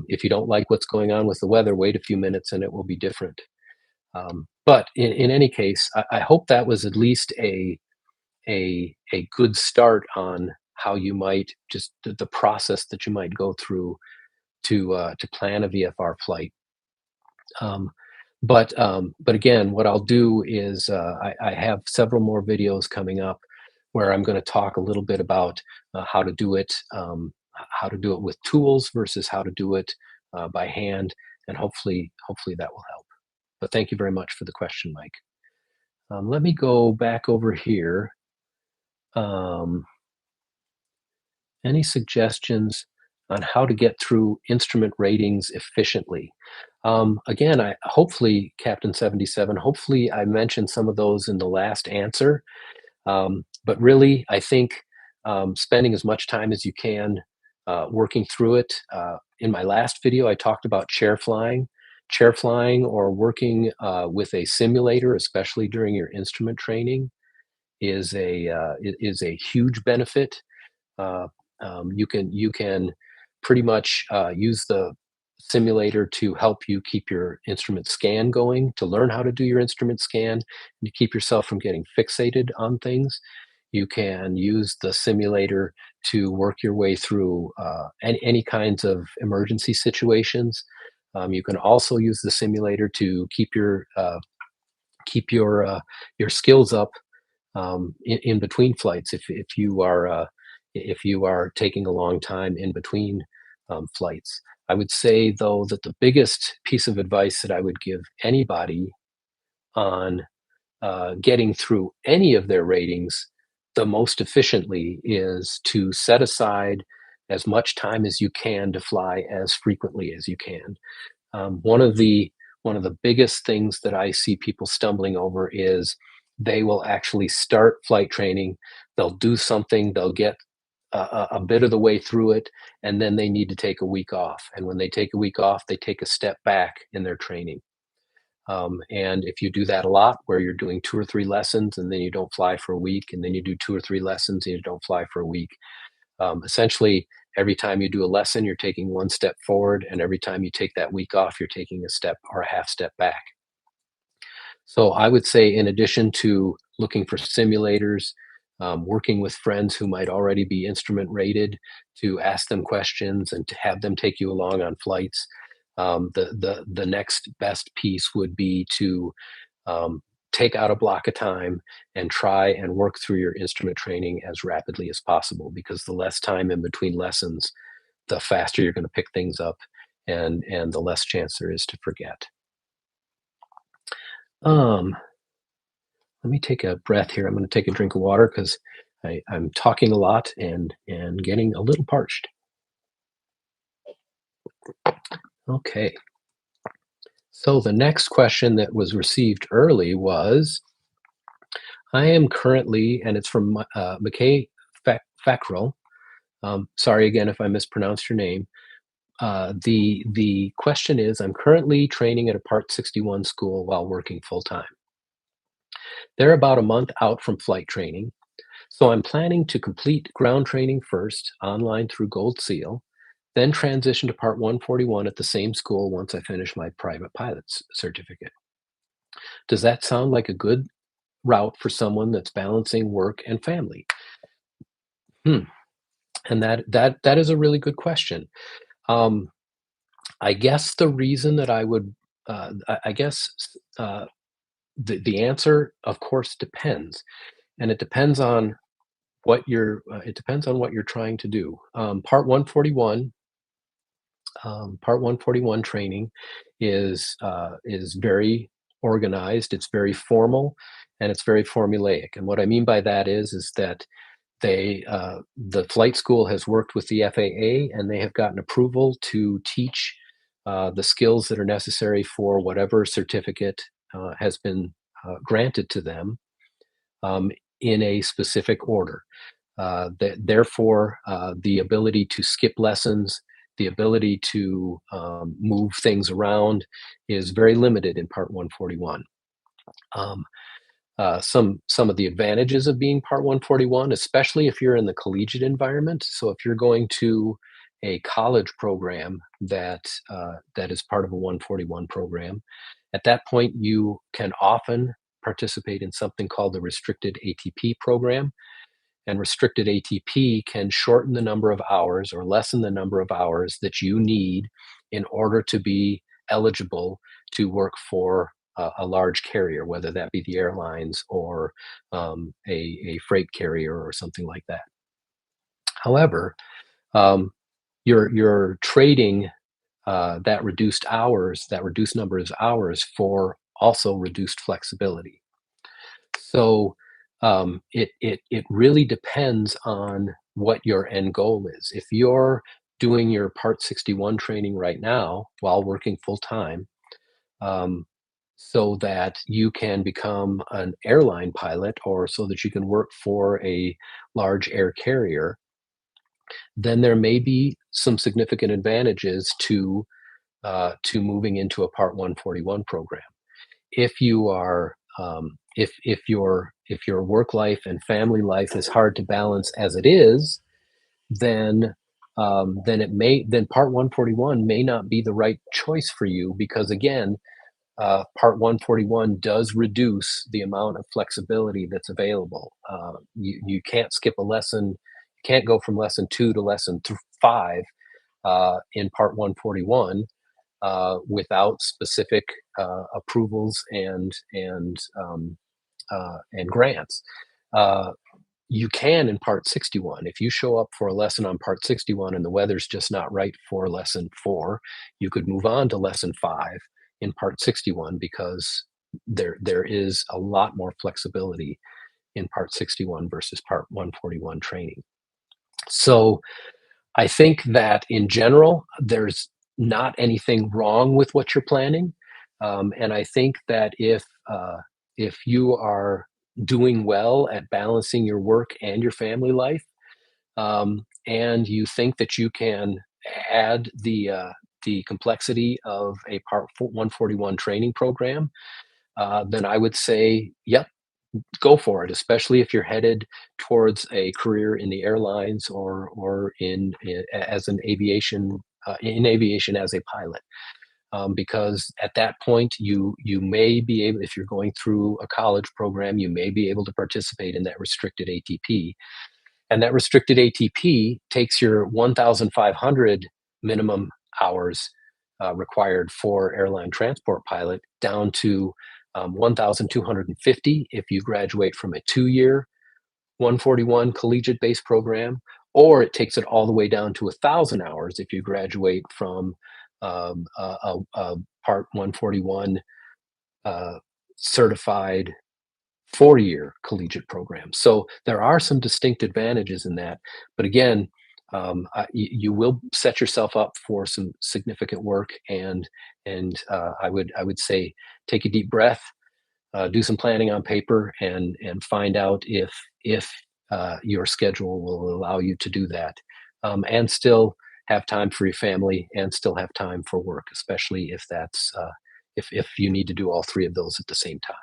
if you don't like what's going on with the weather, wait a few minutes and it will be different. But in any case, I hope that was at least a good start on how you might just the process that you might go through to plan a VFR flight. Um, but again, what I'll do is I have several more videos coming up where I'm going to talk a little bit about how to do it with tools versus how to do it by hand, and hopefully that will help. But thank you very much for the question, Mike. Let me go back over here. Um, any suggestions on how to get through instrument ratings efficiently? Again, hopefully, Captain 77, hopefully I mentioned some of those in the last answer. But really, I think spending as much time as you can working through it. In my last video, I talked about chair flying. Chair flying or working with a simulator, especially during your instrument training, is a huge benefit. Uh, you can pretty much use the simulator to help you keep your instrument scan going, to learn how to do your instrument scan, and to keep yourself from getting fixated on things. You can use the simulator to work your way through any kinds of emergency situations. You can also use the simulator to keep your skills up in between flights if you are taking a long time in between flights. I would say though that the biggest piece of advice that I would give anybody on getting through any of their ratings the most efficiently is to set aside as much time as you can to fly as frequently as you can. One of the biggest things that I see people stumbling over is they will actually start flight training. They'll do something. They'll get a bit of the way through it, and then they need to take a week off. And when they take a week off, they take a step back in their training. And if you do that a lot, where you're doing 2 or 3 lessons and then you don't fly for a week, and then you do 2 or 3 lessons and you don't fly for a week, essentially, every time you do a lesson, you're taking one step forward, and every time you take that week off, you're taking a step or a half step back. So I would say, in addition to looking for simulators, working with friends who might already be instrument rated, to ask them questions and to have them take you along on flights, the next best piece would be to um, take out a block of time and try and work through your instrument training as rapidly as possible, because the less time in between lessons, the faster you're going to pick things up, and the less chance there is to forget. Um, Let me take a breath here. I'm going to take a drink of water because I'm talking a lot and getting a little parched. Okay. So the next question that was received early was, I am currently, and it's from McKay Fackrell. Sorry again if I mispronounced your name. The question is, I'm currently training at a Part 61 school while working full time. They're about a month out from flight training, so I'm planning to complete ground training first, online through Gold Seal, then transition to Part 141 at the same school once I finish my private pilot's certificate. Does that sound like a good route for someone that's balancing work and family? Hmm. And that is a really good question. Um, I guess the reason that I would, I guess the answer, of course, depends, and it depends on what you're trying to do. Part 141 training is very organized. It's very formal, and it's very formulaic. And what I mean by that is that the flight school has worked with the FAA, and they have gotten approval to teach the skills that are necessary for whatever certificate has been granted to them, um, in a specific order. Therefore, the ability to skip lessons, the ability to move things around, is very limited in Part 141. Um, some of the advantages of being Part 141, especially if you're in the collegiate environment. So if you're going to a college program that is part of a 141 program, at that point you can often participate in something called the restricted ATP program. And restricted ATP can shorten the number of hours or lessen the number of hours that you need in order to be eligible to work for a large carrier, whether that be the airlines or a freight carrier or something like that. However, um, you're trading that reduced number of hours, for also reduced flexibility. So it really depends on what your end goal is. If you're doing your Part 61 training right now while working full time, um, so that you can become an airline pilot, or so that you can work for a large air carrier, then there may be some significant advantages to moving into a Part 141 program. If you are if your work life and family life is hard to balance as it is, then then Part 141 may not be the right choice for you, because again, Part 141 does reduce the amount of flexibility that's available. You can't skip a lesson, you can't go from lesson two to lesson five in Part 141 without specific approvals and grants. Uh, you can in Part 61. If you show up for a lesson on Part 61 and the weather's just not right for lesson four, you could move on to lesson five in Part 61 because there is a lot more flexibility in Part 61 versus Part 141 training. So I think that in general, there's not anything wrong with what you're planning. And I think that if you are doing well at balancing your work and your family life, and you think that you can add the complexity of a Part 141 training program, then I would say, yep, go for it, especially if you're headed towards a career in the airlines or as an aviation in aviation as a pilot. Because at that point, you may be able, if you're going through a college program, you may be able to participate in that restricted ATP, and that restricted ATP takes your 1,500 minimum hours required for airline transport pilot down to 1,250 if you graduate from a 2-year 141 collegiate based program, or it takes it all the way down to 1,000 hours if you graduate from a Part 141 certified 4-year collegiate program. So there are some distinct advantages in that. But again, you will set yourself up for some significant work, and I would say take a deep breath, do some planning on paper, and find out if your schedule will allow you to do that, and still have time for your family and still have time for work, especially if that's if you need to do all three of those at the same time.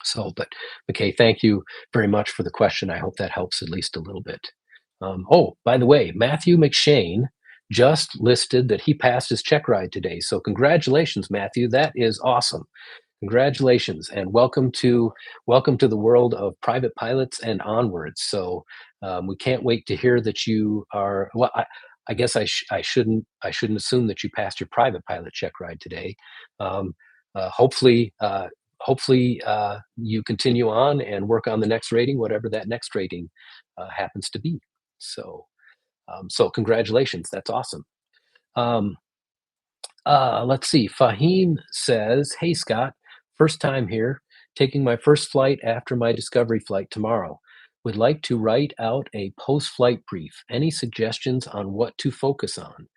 So, but McKay, thank you very much for the question. I hope that helps at least a little bit. Oh, by the way, Matthew McShane just listed that he passed his check ride today. So congratulations, Matthew. That is awesome. Congratulations and welcome to the world of private pilots and onwards. So we can't wait to hear that you are. Well, I guess I shouldn't assume that you passed your private pilot check ride today. Um, hopefully you continue on and work on the next rating, whatever that next rating happens to be. So congratulations. That's awesome. Um, let's see. Fahim says, "Hey Scott, first time here, taking my first flight after my discovery flight tomorrow. Would like to write out a post-flight brief. Any suggestions on what to focus on?"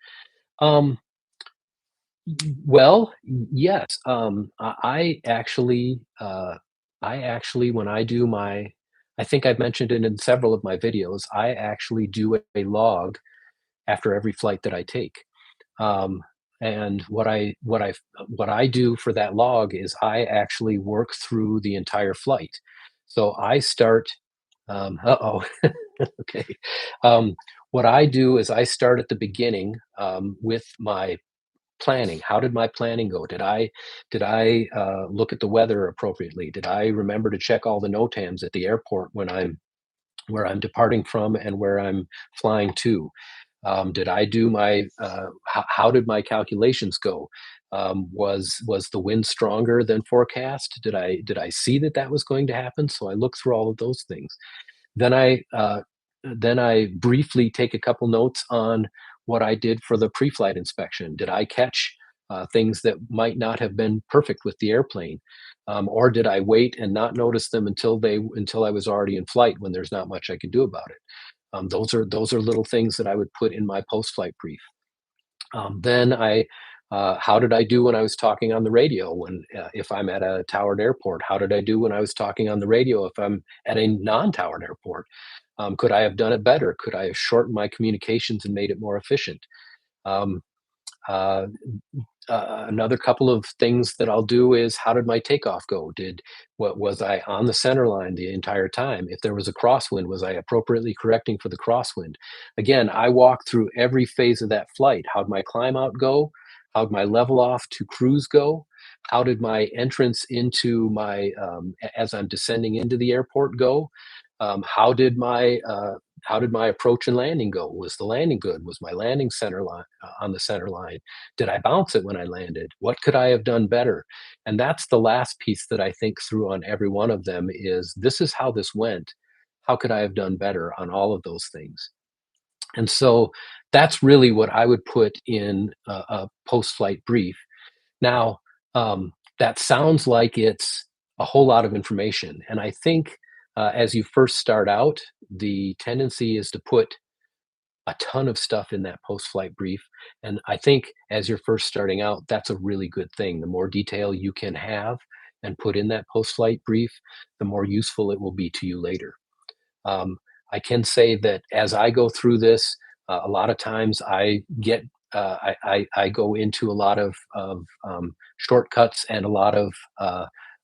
Um, well, yes. I actually, when I do my, I think I've mentioned it in several of my videos. I actually do a log after every flight that I take. Um, and what I do for that log is I actually work through the entire flight. So I start. Uh-oh. Okay. Um, what I do is I start at the beginning with my planning. How did my planning go? Did I look at the weather appropriately? Did I remember to check all the NOTAMs at the airport when I'm where I'm departing from and where I'm flying to? Did I do my how did my calculations go? Was the wind stronger than forecast? Did I see that that was going to happen? So I look through all of those things. Then I briefly take a couple notes on what I did for the pre-flight inspection. Did I catch things that might not have been perfect with the airplane, or did I wait and not notice them until I was already in flight when there's not much I could do about it? Those are little things that I would put in my post-flight brief. Then how did I do when I was talking on the radio? If I'm at a towered airport, how did I do when I was talking on the radio? If I'm at a non-towered airport, could I have done it better? Could I have shortened my communications and made it more efficient? Um, uh, Another couple of things that I'll do is how did my takeoff go? What was I on the center line the entire time? If there was a crosswind, was I appropriately correcting for the crosswind? Again, I walk through every phase of that flight. How'd my climb out go? How'd my level off to cruise go? How did my entrance into as I'm descending into the airport go? Um, how did my uh, how did my approach and landing go? Was the landing good? Was my landing center line on the center line? Did I bounce it when I landed? What could I have done better? And that's the last piece that I think through on every one of them is this is how this went. How could I have done better on all of those things? And so that's really what I would put in a post-flight brief. Now, that sounds like it's a whole lot of information. And I think as you first start out, the tendency is to put a ton of stuff in that post flight brief. And I think as you're first starting out, that's a really good thing. The more detail you can have and put in that post flight brief, the more useful it will be to you later. Um, I can say that as I go through this, a lot of times I go into a lot of shortcuts and a lot of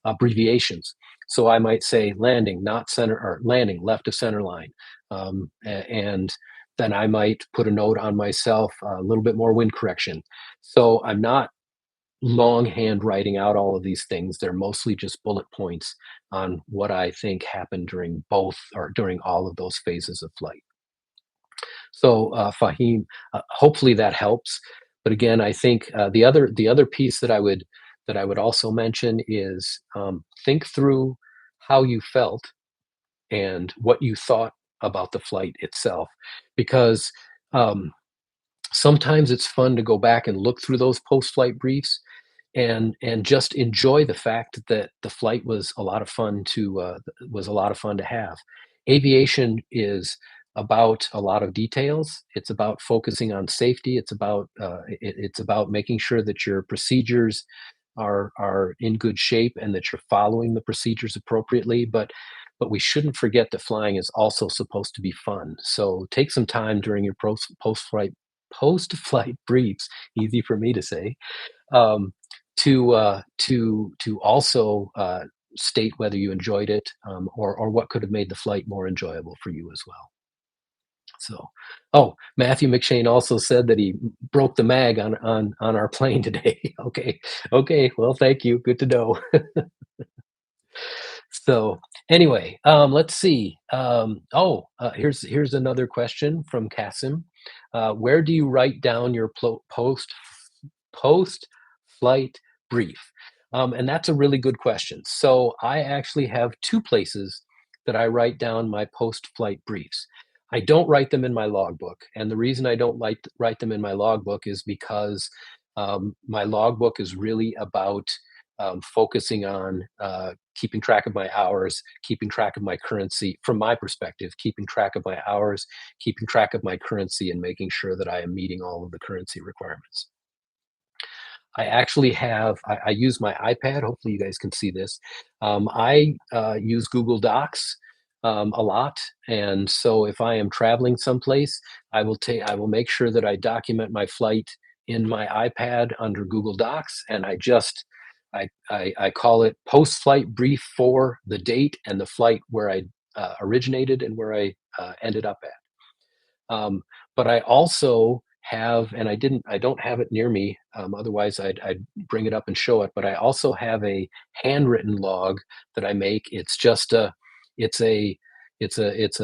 abbreviations. So I might say landing, not center, or landing left of center line, and then I might put a note on myself, a little bit more wind correction. So I'm not longhand writing out all of these things. They're mostly just bullet points on what I think happened during both or during all of those phases of flight. So, Fahim, hopefully that helps. But again, I think the other piece that I would also mention is think through how you felt and what you thought about the flight itself, because um, sometimes it's fun to go back and look through those post-flight briefs and just enjoy the fact that the flight was a lot of fun to have. Aviation is about a lot of details. It's about focusing on safety. It's about making sure that your procedures are in good shape and that you're following the procedures appropriately. But we shouldn't forget that flying is also supposed to be fun. So take some time during your post flight briefs. Easy for me to say, um, to also state whether you enjoyed it, or what could have made the flight more enjoyable for you as well. So, oh, Matthew McShane also said that he broke the mag on our plane today. Okay, okay. Well, thank you. Good to know. So anyway, let's see. Here's another question from Kasim. Where do you write down your post flight brief? And that's a really good question. So I actually have two places that I write down my post flight briefs. I don't write them in my logbook, and the reason I don't like write them in my logbook is because my logbook is really about focusing on keeping track of my hours, keeping track of my currency. From my perspective, keeping track of my hours, keeping track of my currency, and making sure that I am meeting all of the currency requirements. I use my iPad. Hopefully, you guys can see this. I use Google Docs a lot, and so if I am traveling someplace, I will make sure that I document my flight in my iPad under Google Docs, and I call it post-flight brief for the date and the flight where I originated and where I ended up at. But I also have, and I don't have it near me. Otherwise, I'd bring it up and show it. But I also have a handwritten log that I make. It's a, it's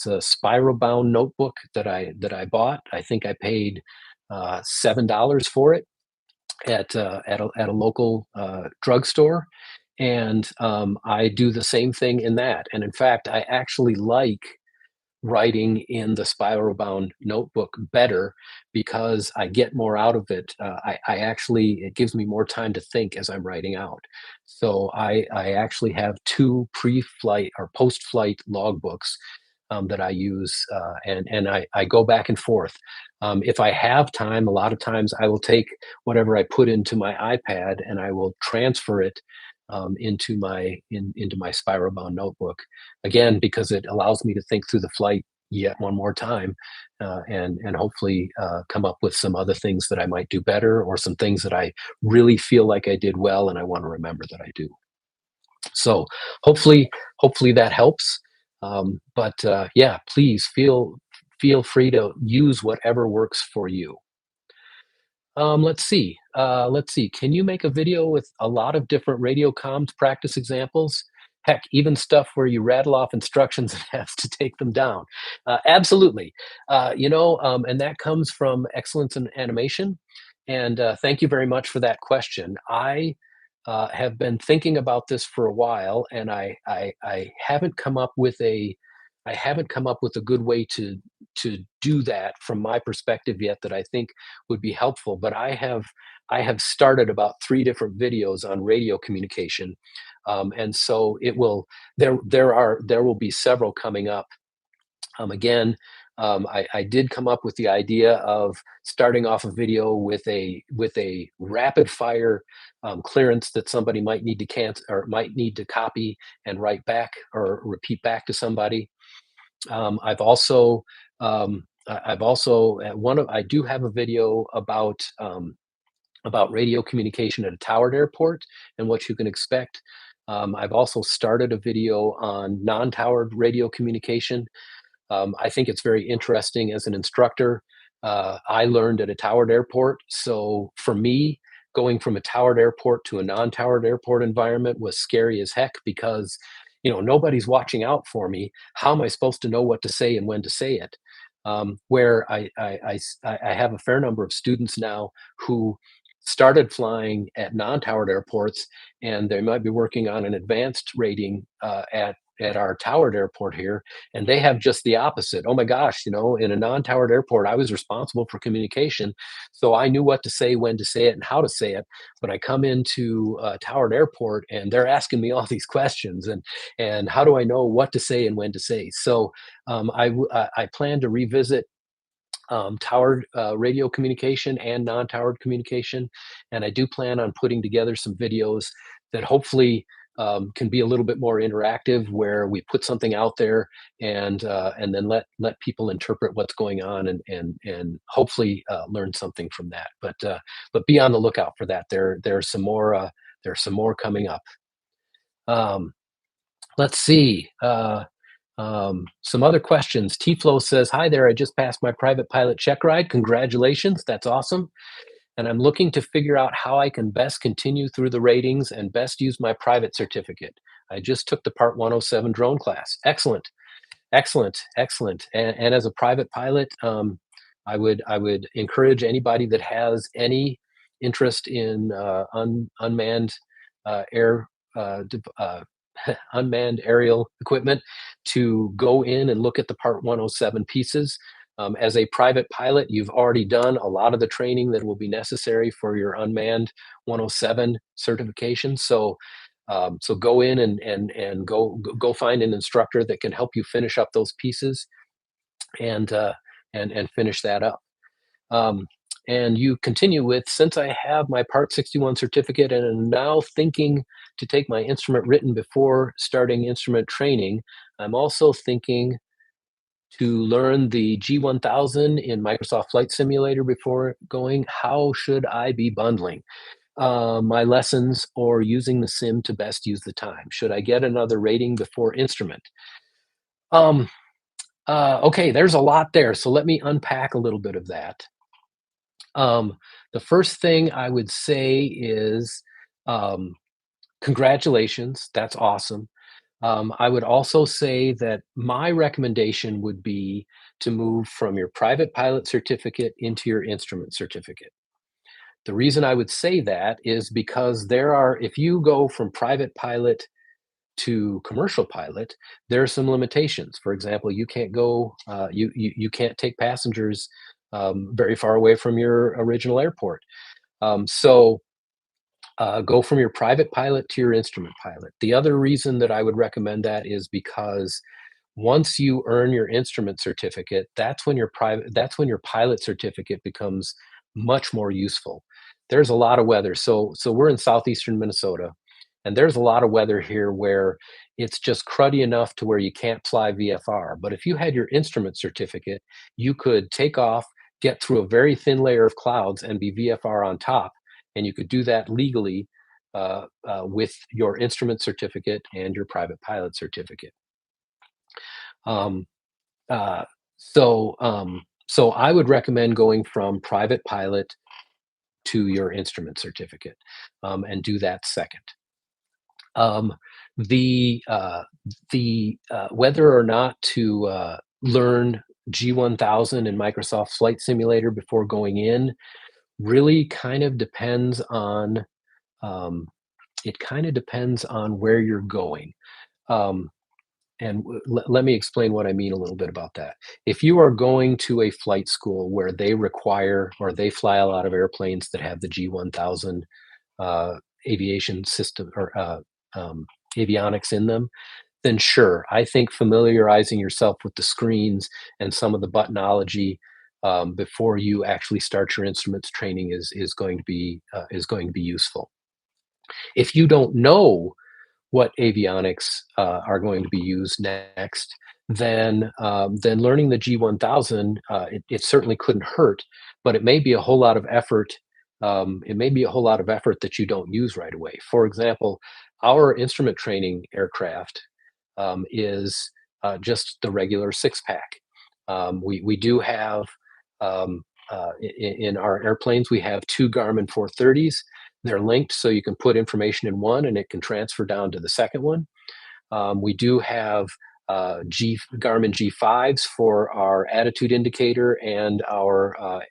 a spiral bound notebook that I bought. I think I paid $7 for it at a local drugstore. And I do the same thing in that. And in fact, I actually like writing in the spiral bound notebook better because I get more out of it. I actually, it gives me more time to think as I'm writing out. So I actually have two pre-flight or post-flight logbooks that I use, and I go back and forth. If I have time, a lot of times I will take whatever I put into my iPad and I will transfer it into my spiral bound notebook, again because it allows me to think through the flight yet one more time, and hopefully come up with some other things that I might do better, or some things that I really feel like I did well and I want to remember that I do. So hopefully that helps. But yeah, please feel free to use whatever works for you. Let's see. Let's see. Can you make a video with a lot of different radio comms practice examples? Heck, even stuff where you rattle off instructions and have to take them down. Absolutely. And that comes from excellence in animation. And thank you very much for that question. I have been thinking about this for a while, and I haven't come up with a good way to do that from my perspective yet that I think would be helpful. But I have started about 3 different videos on radio communication, and so it will there will be several coming up. Again, I did come up with the idea of starting off a video with a rapid fire clearance that somebody might need to cancel or might need to copy and write back or repeat back to somebody. I've also one of I do have a video about radio communication at a towered airport and what you can expect. I've also started a video on non-towered radio communication. I think it's very interesting as an instructor. I learned at a towered airport, so for me, going from a towered airport to a non-towered airport environment was scary as heck because nobody's watching out for me. How am I supposed to know what to say and when to say it? Where I have a fair number of students now who started flying at non-towered airports, and they might be working on an advanced rating at our towered airport here, and they have just the opposite. Oh my gosh, in a non-towered airport, I was responsible for communication, so I knew what to say, when to say it, and how to say it. But I come into a towered airport, and they're asking me all these questions, and how do I know what to say and when to say? So I plan to revisit towered radio communication and non-towered communication, and I do plan on putting together some videos that hopefully can be a little bit more interactive, where we put something out there and then let people interpret what's going on and hopefully learn something from that. But be on the lookout for that. There's some more coming up. Um, let's see. Some other questions. T-Flow says, "Hi there. I just passed my private pilot check ride. Congratulations. That's awesome. And I'm looking to figure out how I can best continue through the ratings and best use my private certificate. I just took the Part 107 drone class." Excellent. Excellent, excellent. And as a private pilot, I would encourage anybody that has any interest in unmanned air unmanned aerial equipment to go in and look at the Part 107 pieces. As a private pilot, you've already done a lot of the training that will be necessary for your unmanned 107 certification. So go in and go find an instructor that can help you finish up those pieces and and finish that up. Um, and you continue with, "Since I have my Part 61 certificate and am now thinking to take my instrument written before starting instrument training, I'm also thinking to learn the G1000 in Microsoft Flight Simulator before going. How should I be bundling my lessons or using the sim to best use the time? Should I get another rating before instrument?" Um, okay, there's a lot there, so let me unpack a little bit of that. Um, the first thing I would say is, um, congratulations, that's awesome. I would also say that my recommendation would be to move from your private pilot certificate into your instrument certificate. The reason I would say that is because if you go from private pilot to commercial pilot, there are some limitations. For example, you can't go, you can't take passengers very far away from your original airport. So go from your private pilot to your instrument pilot. The other reason that I would recommend that is because once you earn your instrument certificate, that's when your pilot certificate becomes much more useful. There's a lot of weather. So we're in southeastern Minnesota, and there's a lot of weather here where it's just cruddy enough to where you can't fly VFR. But if you had your instrument certificate, you could take off, get through a very thin layer of clouds, and be VFR on top. And you could do that legally with your instrument certificate and your private pilot certificate. Um, uh, so I would recommend going from private pilot to your instrument certificate, and do that second. Um, whether or not to learn G1000 and Microsoft Flight Simulator before going in really kind of depends on um, it kind of depends on where you're going. Um, and let me explain what I mean a little bit about that. If you are going to a flight school where they require or they fly a lot of airplanes that have the G1000 uh, aviation system or um, avionics in them, then sure, I think familiarizing yourself with the screens and some of the buttonology before you actually start your instruments training is going to be useful. If you don't know what avionics are going to be used next, then learning the G1000 it certainly couldn't hurt, but it may be a whole lot of effort. It may be a whole lot of effort that you don't use right away. For example, our instrument training aircraft is just the regular six pack. We do have in our airplanes we have two Garmin 430s. They're linked so you can put information in one and it can transfer down to the second one. We do have Garmin G5s for our attitude indicator and our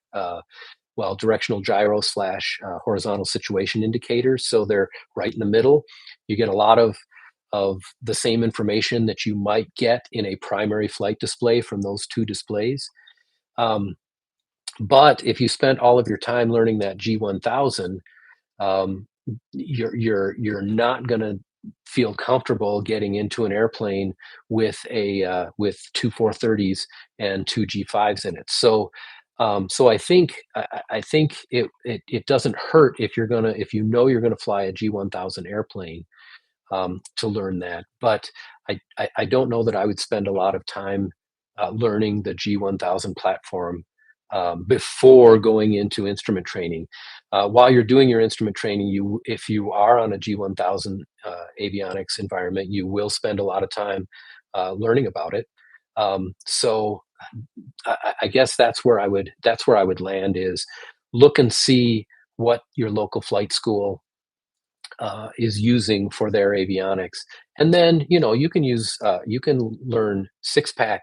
directional gyro slash horizontal situation indicators. So they're right in the middle. You get a lot of the same information that you might get in a primary flight display from those two displays. Um, but if you spent all of your time learning that G1000, um, you're not going to feel comfortable getting into an airplane with two 430s and two G5s in it. So I think it doesn't hurt if you know you're gonna fly a G1000 airplane to learn that. But I don't know that I would spend a lot of time learning the G1000 platform before going into instrument training. While you're doing your instrument training, if you are on a G1000 avionics environment, you will spend a lot of time learning about it. So I guess that's where I would land is look and see what your local flight school is using for their avionics. And then, you can learn six pack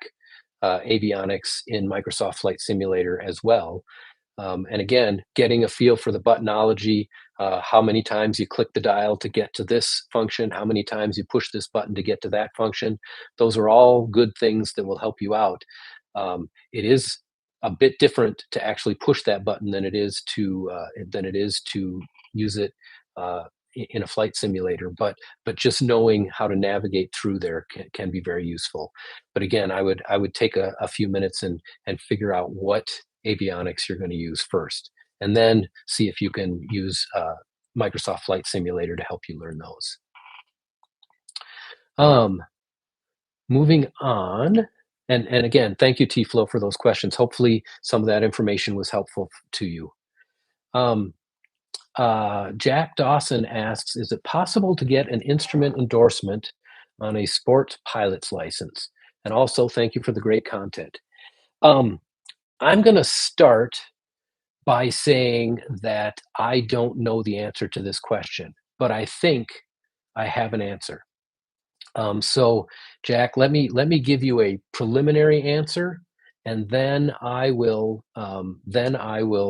avionics in Microsoft Flight Simulator as well. And again, getting a feel for the buttonology, how many times you click the dial to get to this function, how many times you push this button to get to that function. Those are all good things that will help you out. It is a bit different to actually push that button than it is to use it uh, in a flight simulator. But just knowing how to navigate through there can be very useful. But again, I would take a few minutes and figure out what avionics you're going to use first, and then see if you can use Microsoft Flight Simulator to help you learn those. Um, Moving on, and again, thank you, T-Flow, for those questions. Hopefully, some of that information was helpful to you. Um, Jack Dawson asks, is it possible to get an instrument endorsement on a sports pilot's license? And also, thank you for the great content. Um, I'm going to start by saying that I don't know the answer to this question, but I think I have an answer. So, Jack, let me give you a preliminary answer, and then I will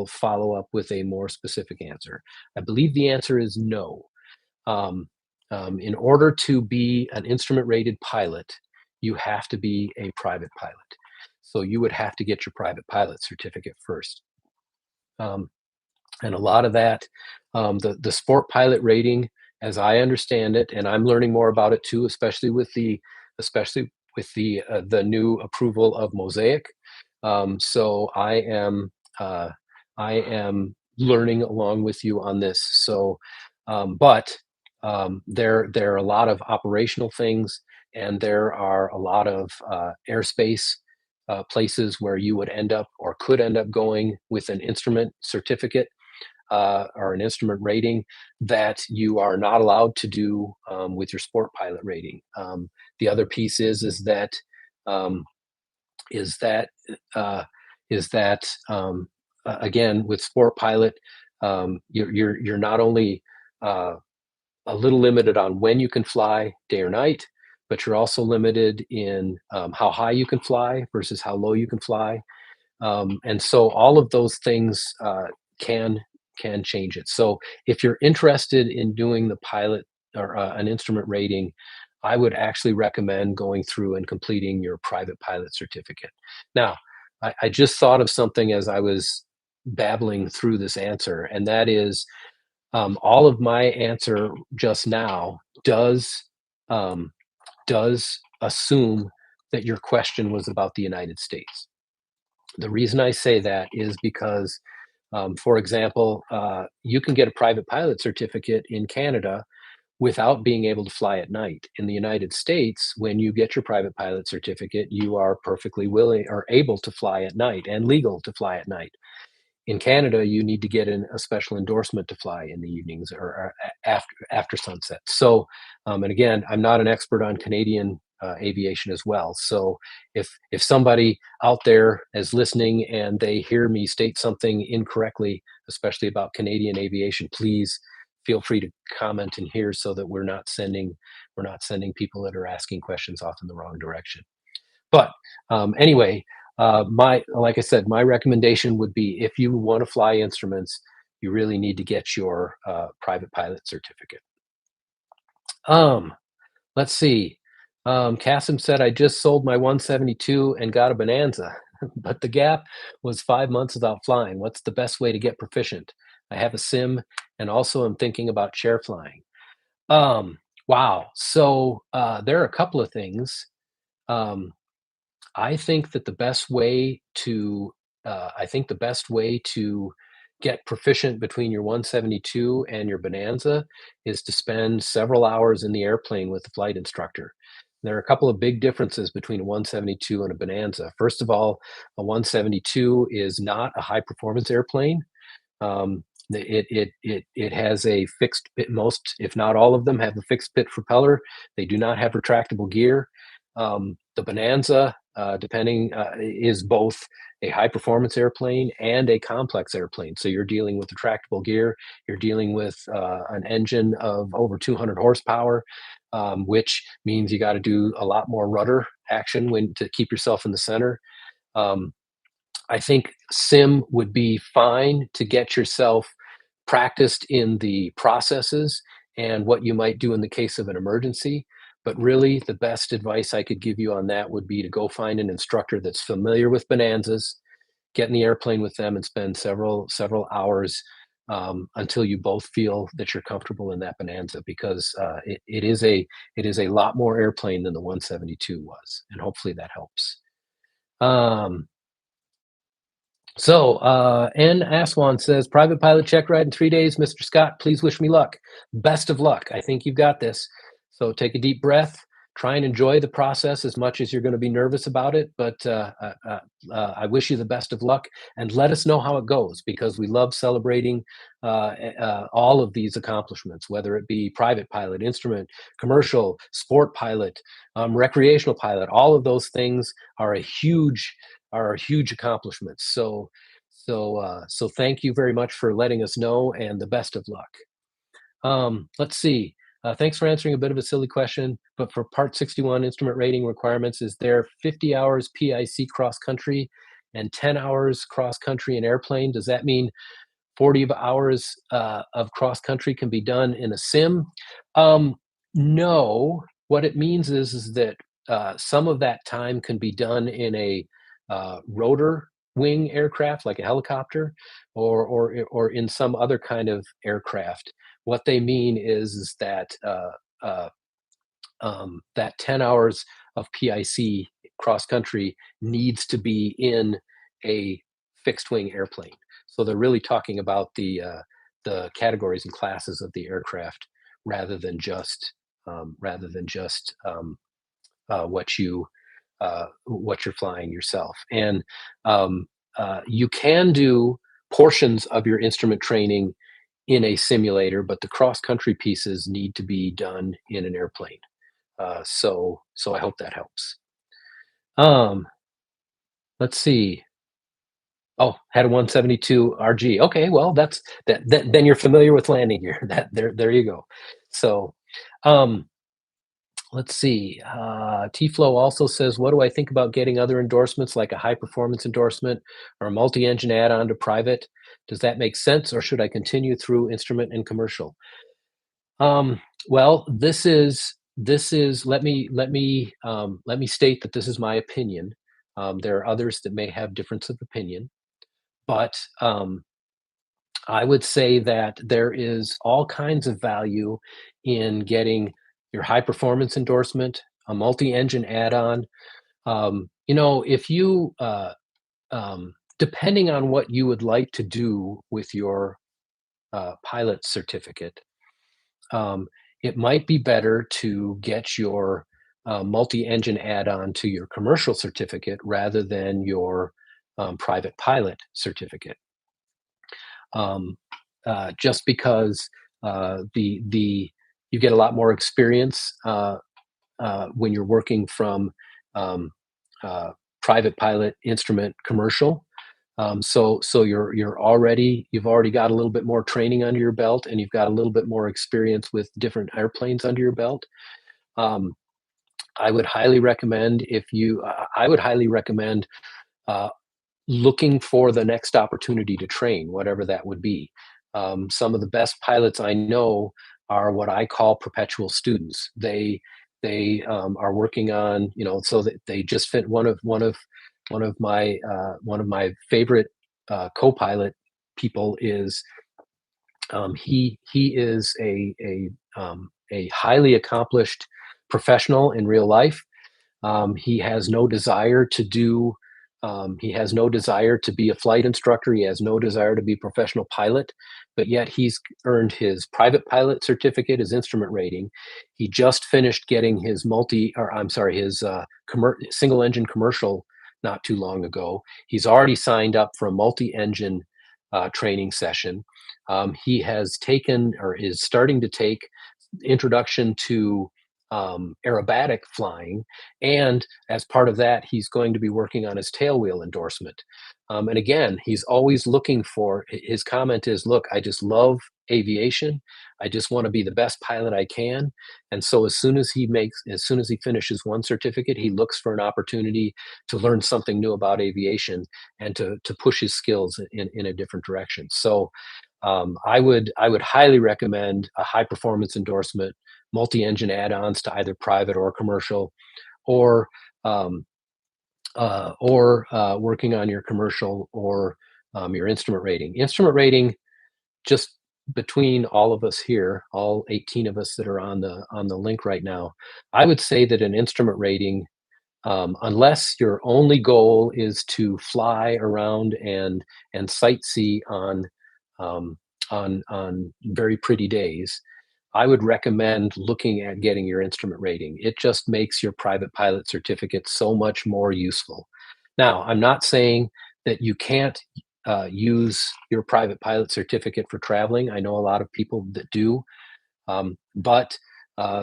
follow up with a more specific answer. I believe the answer is no. Um, in order to be an instrument-rated pilot, you have to be a private pilot. So you would have to get your private pilot certificate first. Um, and a lot of that, the sport pilot rating, as I understand it, and I'm learning more about it too, especially with the new approval of Mosaic. So uh, I am learning along with you on this. So, but there are a lot of operational things, and there are a lot of airspace places where you would end up or could end up going with an instrument certificate or an instrument rating that you are not allowed to do with your sport pilot rating. The other piece um, is that uh, is that again with sport pilot. You're not only uh, a little limited on when you can fly, day or night, but you're also limited in how high you can fly versus how low you can fly. And so all of those things can can change it. So if you're interested in doing the pilot or an instrument rating, I would actually recommend going through and completing your private pilot certificate. Now, I just thought of something as I was babbling through this answer, and that is all of my answer just now um, does assume that your question was about the United States. The reason I say that is because, for example, you can get a private pilot certificate in Canada without being able to fly at night. In the United States, when you get your private pilot certificate, you are perfectly willing or able to fly at night and legal to fly at night. In Canada, you need to get a special endorsement to fly in the evenings or after sunset. So, and again, I'm not an expert on Canadian aviation as well. So, if somebody out there is listening and they hear me state something incorrectly, especially about Canadian aviation, please feel free to comment in here so that we're not sending people that are asking questions off in the wrong direction. But anyway, my like I said, my recommendation would be if you want to fly instruments, you really need to get your private pilot certificate. Um, let's see. Kasim said, I just sold my 172 and got a Bonanza, but the gap was 5 months without flying. What's the best way to get proficient? I have a sim and also am thinking about chair flying. Um, wow. So there are a couple of things. Um, I think that the best way to I think the best way to get proficient between your 172 and your Bonanza is to spend several hours in the airplane with the flight instructor. There are a couple of big differences between a 172 and a Bonanza. First of all, a 172 is not a high performance airplane. It has a fixed pit. Most, if not all of them, have a fixed pit propeller. They do not have retractable gear. The Bonanza, depending, is both a high performance airplane and a complex airplane. So you're dealing with retractable gear. You're dealing with an engine of over 200 horsepower, which means you got to do a lot more rudder action when to keep yourself in the center. Um, I think sim would be fine to get yourself practiced in the processes and what you might do in the case of an emergency. But really, the best advice I could give you on that would be to go find an instructor that's familiar with Bonanzas, get in the airplane with them, and spend several hours until you both feel that you're comfortable in that Bonanza, because it is a lot more airplane than the 172 was, and hopefully that helps. Um, N. Aswan says, private pilot check ride in 3 days. Mr. Scott, please wish me luck. Best of luck. I think you've got this. So take a deep breath. Try and enjoy the process as much as you're going to be nervous about it. But I wish you the best of luck, and let us know how it goes, because we love celebrating all of these accomplishments, whether it be private pilot, instrument, commercial, sport pilot, recreational pilot. All of those things are a huge accomplishment. So thank you very much for letting us know, and the best of luck. Let's see. Thanks for answering a bit of a silly question, but for Part 61 instrument rating requirements, is there 50 hours PIC cross country and 10 hours cross country in airplane? Does that mean 40 hours of cross country can be done in a sim? Um, no. What it means is that some of that time can be done in a rotor wing aircraft, like a helicopter, or in some other kind of aircraft. What they mean is that uh, that 10 hours of PIC cross country needs to be in a fixed wing airplane. So they're really talking about the categories and classes of the aircraft, rather than just rather than just what you're flying yourself. And you can do portions of your instrument training in a simulator, but the cross country pieces need to be done in an airplane. So I hope that helps. Um, let's see. Oh, had a 172 RG. Okay, well, then you're familiar with landing gear. There you go. So, um, let's see. T-Flow also says, what do I think about getting other endorsements like a high performance endorsement or a multi-engine add-on to private? Does that make sense, or should I continue through instrument and commercial? Um, well, let me state that this is my opinion. There are others that may have difference of opinion, but I would say that there is all kinds of value in getting your high performance endorsement, a multi-engine add-on. If you depending on what you would like to do with your pilot certificate, um, it might be better to get your multi-engine add-on to your commercial certificate rather than your private pilot certificate. um, just because the you get a lot more experience when you're working from um, uh, private pilot instrument commercial. So you've already got a little bit more training under your belt, and you've got a little bit more experience with different airplanes under your belt. Um, I would highly recommend I would highly recommend uh, looking for the next opportunity to train, whatever that would be. Some of the best pilots I know are what I call perpetual students. They are working on, so that they just fit one of my favorite co-pilot people is he is a highly accomplished professional in real life. He has no desire to do. He has no desire to be a flight instructor. He has no desire to be a professional pilot, but yet he's earned his private pilot certificate, his instrument rating. He just finished getting his his single engine commercial not too long ago. He's already signed up for a multi-engine training session. He has taken or is starting to take introduction to aerobatic flying, and as part of that, he's going to be working on his tailwheel endorsement. And again, he's always looking for. His comment is, "Look, I just love aviation. I just want to be the best pilot I can." And so, as soon as he finishes one certificate, he looks for an opportunity to learn something new about aviation and to push his skills in a different direction. So, I would highly recommend a high performance endorsement, multi-engine add-ons to either private or commercial, or um, working on your commercial or your instrument rating. Instrument rating, just between all of us here, all 18 of us that are on the link right now, I would say that an instrument rating, unless your only goal is to fly around and sightsee um, on very pretty days, I would recommend looking at getting your instrument rating. It just makes your private pilot certificate so much more useful. Now, I'm not saying that you can't use your private pilot certificate for traveling. I know a lot of people that do, but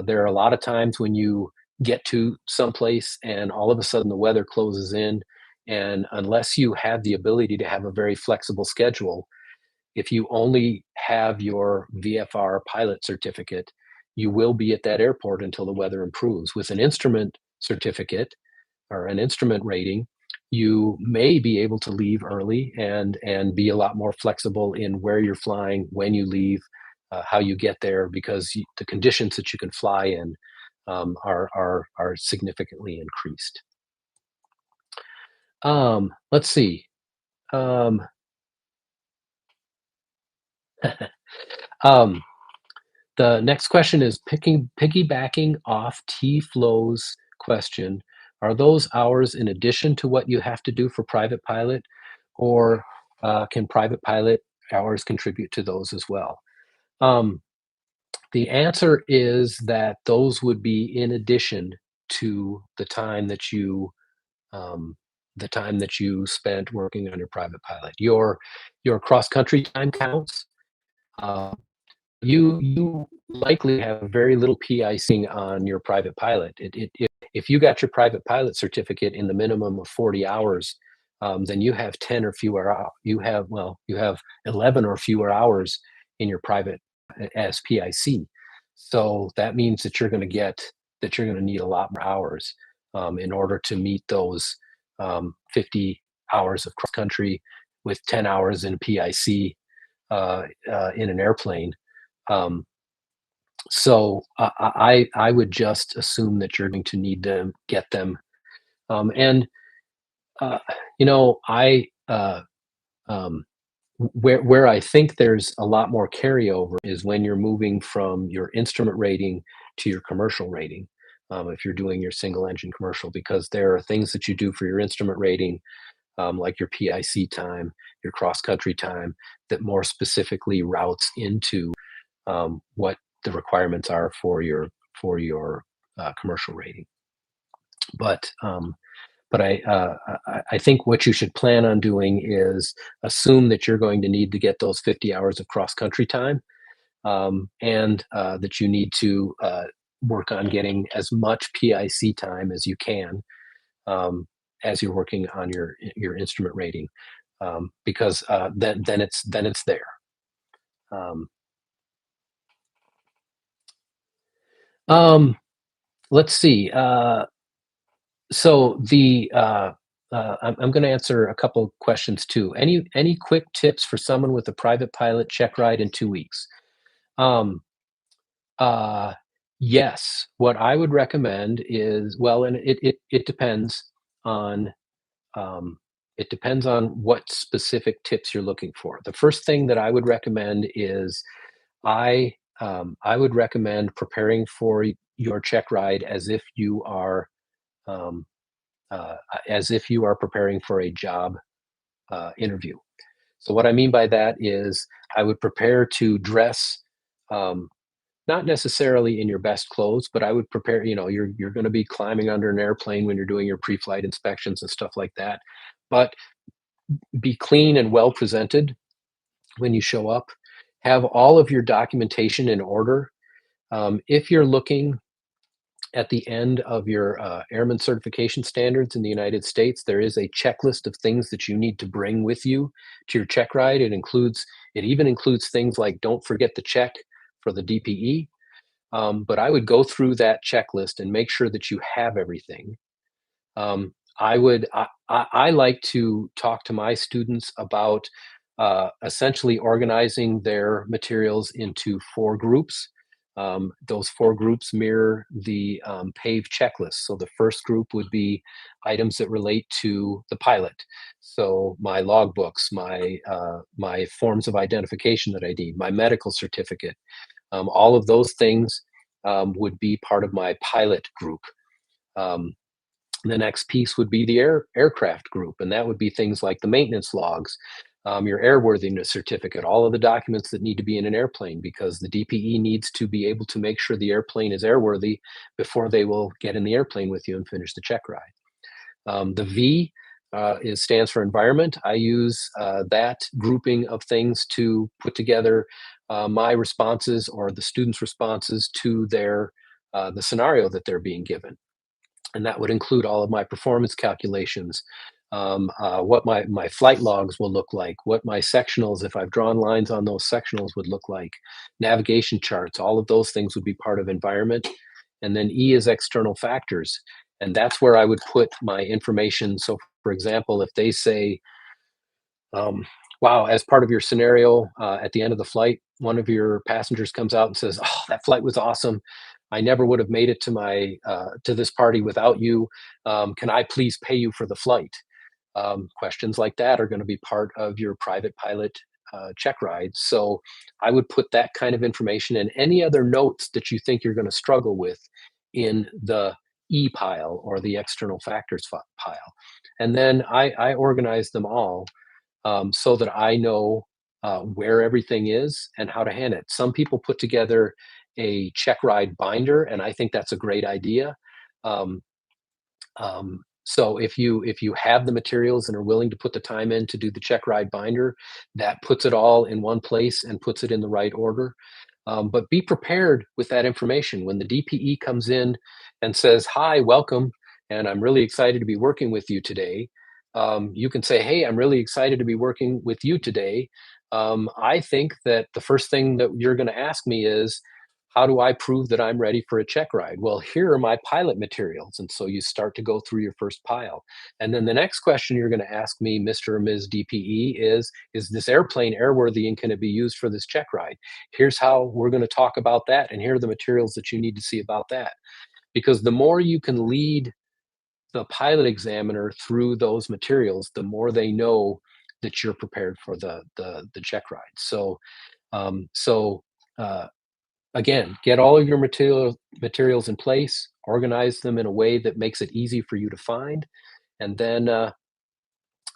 there are a lot of times when you get to someplace and all of a sudden the weather closes in, and unless you have the ability to have a very flexible schedule, if you only have your VFR pilot certificate, you will be at that airport until the weather improves. With an instrument certificate or an instrument rating, you may be able to leave early and be a lot more flexible in where you're flying, when you leave, how you get there, because the conditions that you can fly in are significantly increased. Let's see. Um, um, The next question is piggybacking off T Flow's question. Are those hours in addition to what you have to do for private pilot, or can private pilot hours contribute to those as well? Um, the answer is that those would be in addition to um, the time that you spent working on your private pilot. Your cross country time counts. Uh, you likely have very little PICing on your private pilot. If you got your private pilot certificate in the minimum of 40 hours, then you have 10 or fewer. You have 11 or fewer hours in your private as PIC. So that means that you're going to need a lot more hours in order to meet those 50 hours of cross country with 10 hours in PIC in an airplane. Um, so I would just assume that you're going to need to get them. And uh, you know, I um, where I think there's a lot more carryover is when you're moving from your instrument rating to your commercial rating. If you're doing your single engine commercial, because there are things that you do for your instrument rating, like your PIC time, your cross country time, that more specifically routes into what the requirements are for your commercial rating. But I think what you should plan on doing is assume that you're going to need to get those 50 hours of cross country time, and that you need to work on getting as much PIC time as you can as you're working on your instrument rating, because then it's there. Um, um, let's see. So I'm going to answer a couple questions too. Any quick tips for someone with a private pilot check ride in 2 weeks? Um, uh, yes. What I would recommend is, well, and it depends on um, it depends on what specific tips you're looking for. The first thing that I would recommend is I would recommend preparing for your check ride um, as if you are preparing for a job interview. So what I mean by that is I would prepare to dress, um, not necessarily in your best clothes, but I would prepare. You know, you're going to be climbing under an airplane when you're doing your pre-flight inspections and stuff like that. But be clean and well presented when you show up. Have all of your documentation in order. If you're looking at the end of your airman certification standards in the United States, there is a checklist of things that you need to bring with you to your check ride. It even includes things like don't forget the check for the DPE. But I would go through that checklist and make sure that you have everything. I like to talk to my students about essentially organizing their materials into 4 groups. Those 4 groups mirror the PAVE checklist. So the first group would be items that relate to the pilot. So my logbooks, my forms of identification that I need, my medical certificate, all of those things would be part of my pilot group. Um, the next piece would be the aircraft group, and that would be things like the maintenance logs, your airworthiness certificate, all of the documents that need to be in an airplane, because the DPE needs to be able to make sure the airplane is airworthy before they will get in the airplane with you and finish the check ride. The V stands for environment. I use that grouping of things to put together my responses or the students' responses to the scenario that they're being given, and that would include all of my performance calculations, what my flight logs will look like, what my sectionals, if I've drawn lines on those sectionals, would look like, navigation charts, all of those things would be part of environment. And then E is external factors. And that's where I would put my information. So, for example, if they say, wow, as part of your scenario, at the end of the flight, one of your passengers comes out and says, "Oh, that flight was awesome. I never would have made it to this party without you. Can I please pay you for the flight?" Questions like that are going to be part of your private pilot check ride. So I would put that kind of information and any other notes that you think you're going to struggle with in the E pile or the external factors pile. And then I organize them all so that I know where everything is and how to hand it. Some people put together a check ride binder, and I think that's a great idea. Um, so if you have the materials and are willing to put the time in to do the check ride binder, that puts it all in one place and puts it in the right order. But be prepared with that information when the DPE comes in and says, "Hi, welcome, and I'm really excited to be working with you today." you can say, hey, I'm really excited to be working with you today. I think that the first thing that you're going to ask me is, how do I prove that I'm ready for a check ride? Well, here are my pilot materials. And so you start to go through your first pile. And then the next question you're going to ask me, Mr. or Ms. DPE, is this airplane airworthy and can it be used for this check ride? Here's how we're going to talk about that. And here are the materials that you need to see about that. Because the more you can lead the pilot examiner through those materials, the more they know that you're prepared for the check ride. So um, so uh, again, get all of your materials in place, organize them in a way that makes it easy for you to find, and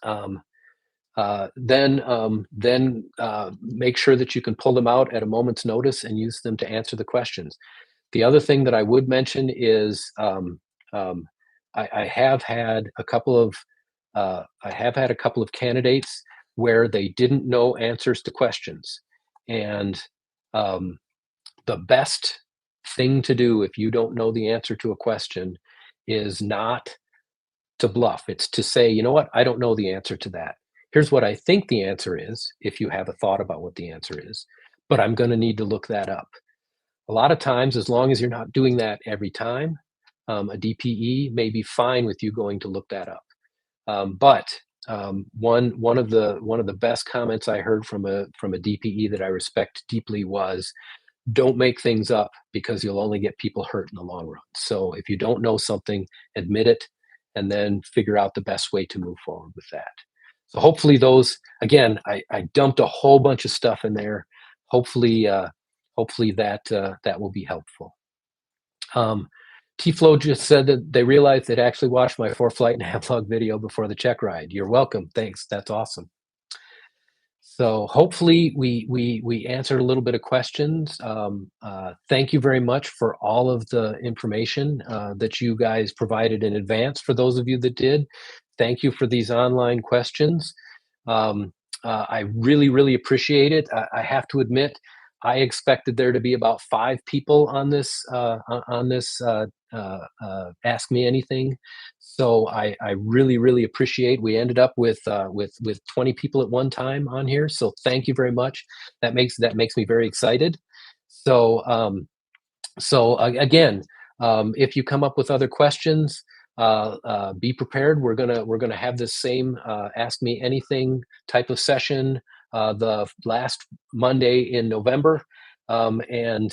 um, then make sure that you can pull them out at a moment's notice and use them to answer the questions. The other thing that I would mention is um, I have had a couple of candidates where they didn't know answers to questions, and um, the best thing to do if you don't know the answer to a question is not to bluff. It's to say, you know what, I don't know the answer to that. Here's what I think the answer is, if you have a thought about what the answer is, but I'm going to need to look that up. A lot of times, as long as you're not doing that every time, a DPE may be fine with you going to look that up. But one of the best comments I heard from a DPE that I respect deeply was, "Don't make things up because you'll only get people hurt in the long run." So if you don't know something, admit it, and then figure out the best way to move forward with that. So hopefully those, again, I dumped a whole bunch of stuff in there. Hopefully, hopefully that will be helpful. Um, T-Flow just said that they realized they'd actually watched my 4 flight and a half log video before the check ride. You're welcome. Thanks. That's awesome. So hopefully we answered a little bit of questions. Thank you very much for all of the information that you guys provided in advance. For those of you that did, thank you for these online questions. I really appreciate it. I have to admit, I expected there to be about 5 people on this Ask Me Anything. So I really appreciate. We ended up with 20 people at one time on here. So thank you very much. That makes me very excited. So again, if you come up with other questions, be prepared. We're gonna have this same Ask Me Anything type of session the last Monday in November, and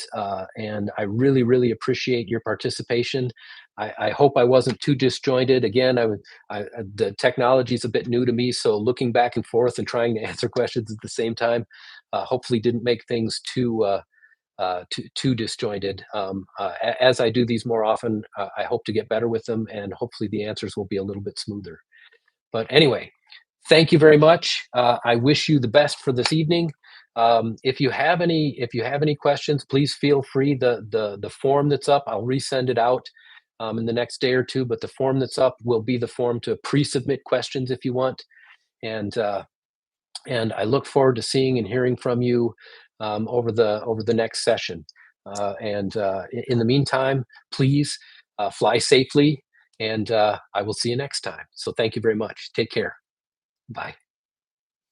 I really appreciate your participation. I hope I wasn't too disjointed. Again, the technology is a bit new to me, so looking back and forth and trying to answer questions at the same time, hopefully didn't make things too disjointed. As I do these more often, I hope to get better with them, and hopefully the answers will be a little bit smoother. But anyway, thank you very much. I wish you the best for this evening. If you have any questions, please feel free. The form that's up, I'll resend it out in the next day or two. But the form that's up will be the form to pre-submit questions if you want. And I look forward to seeing and hearing from you over the next session. In the meantime, please fly safely, and I will see you next time. So thank you very much. Take care. Bye.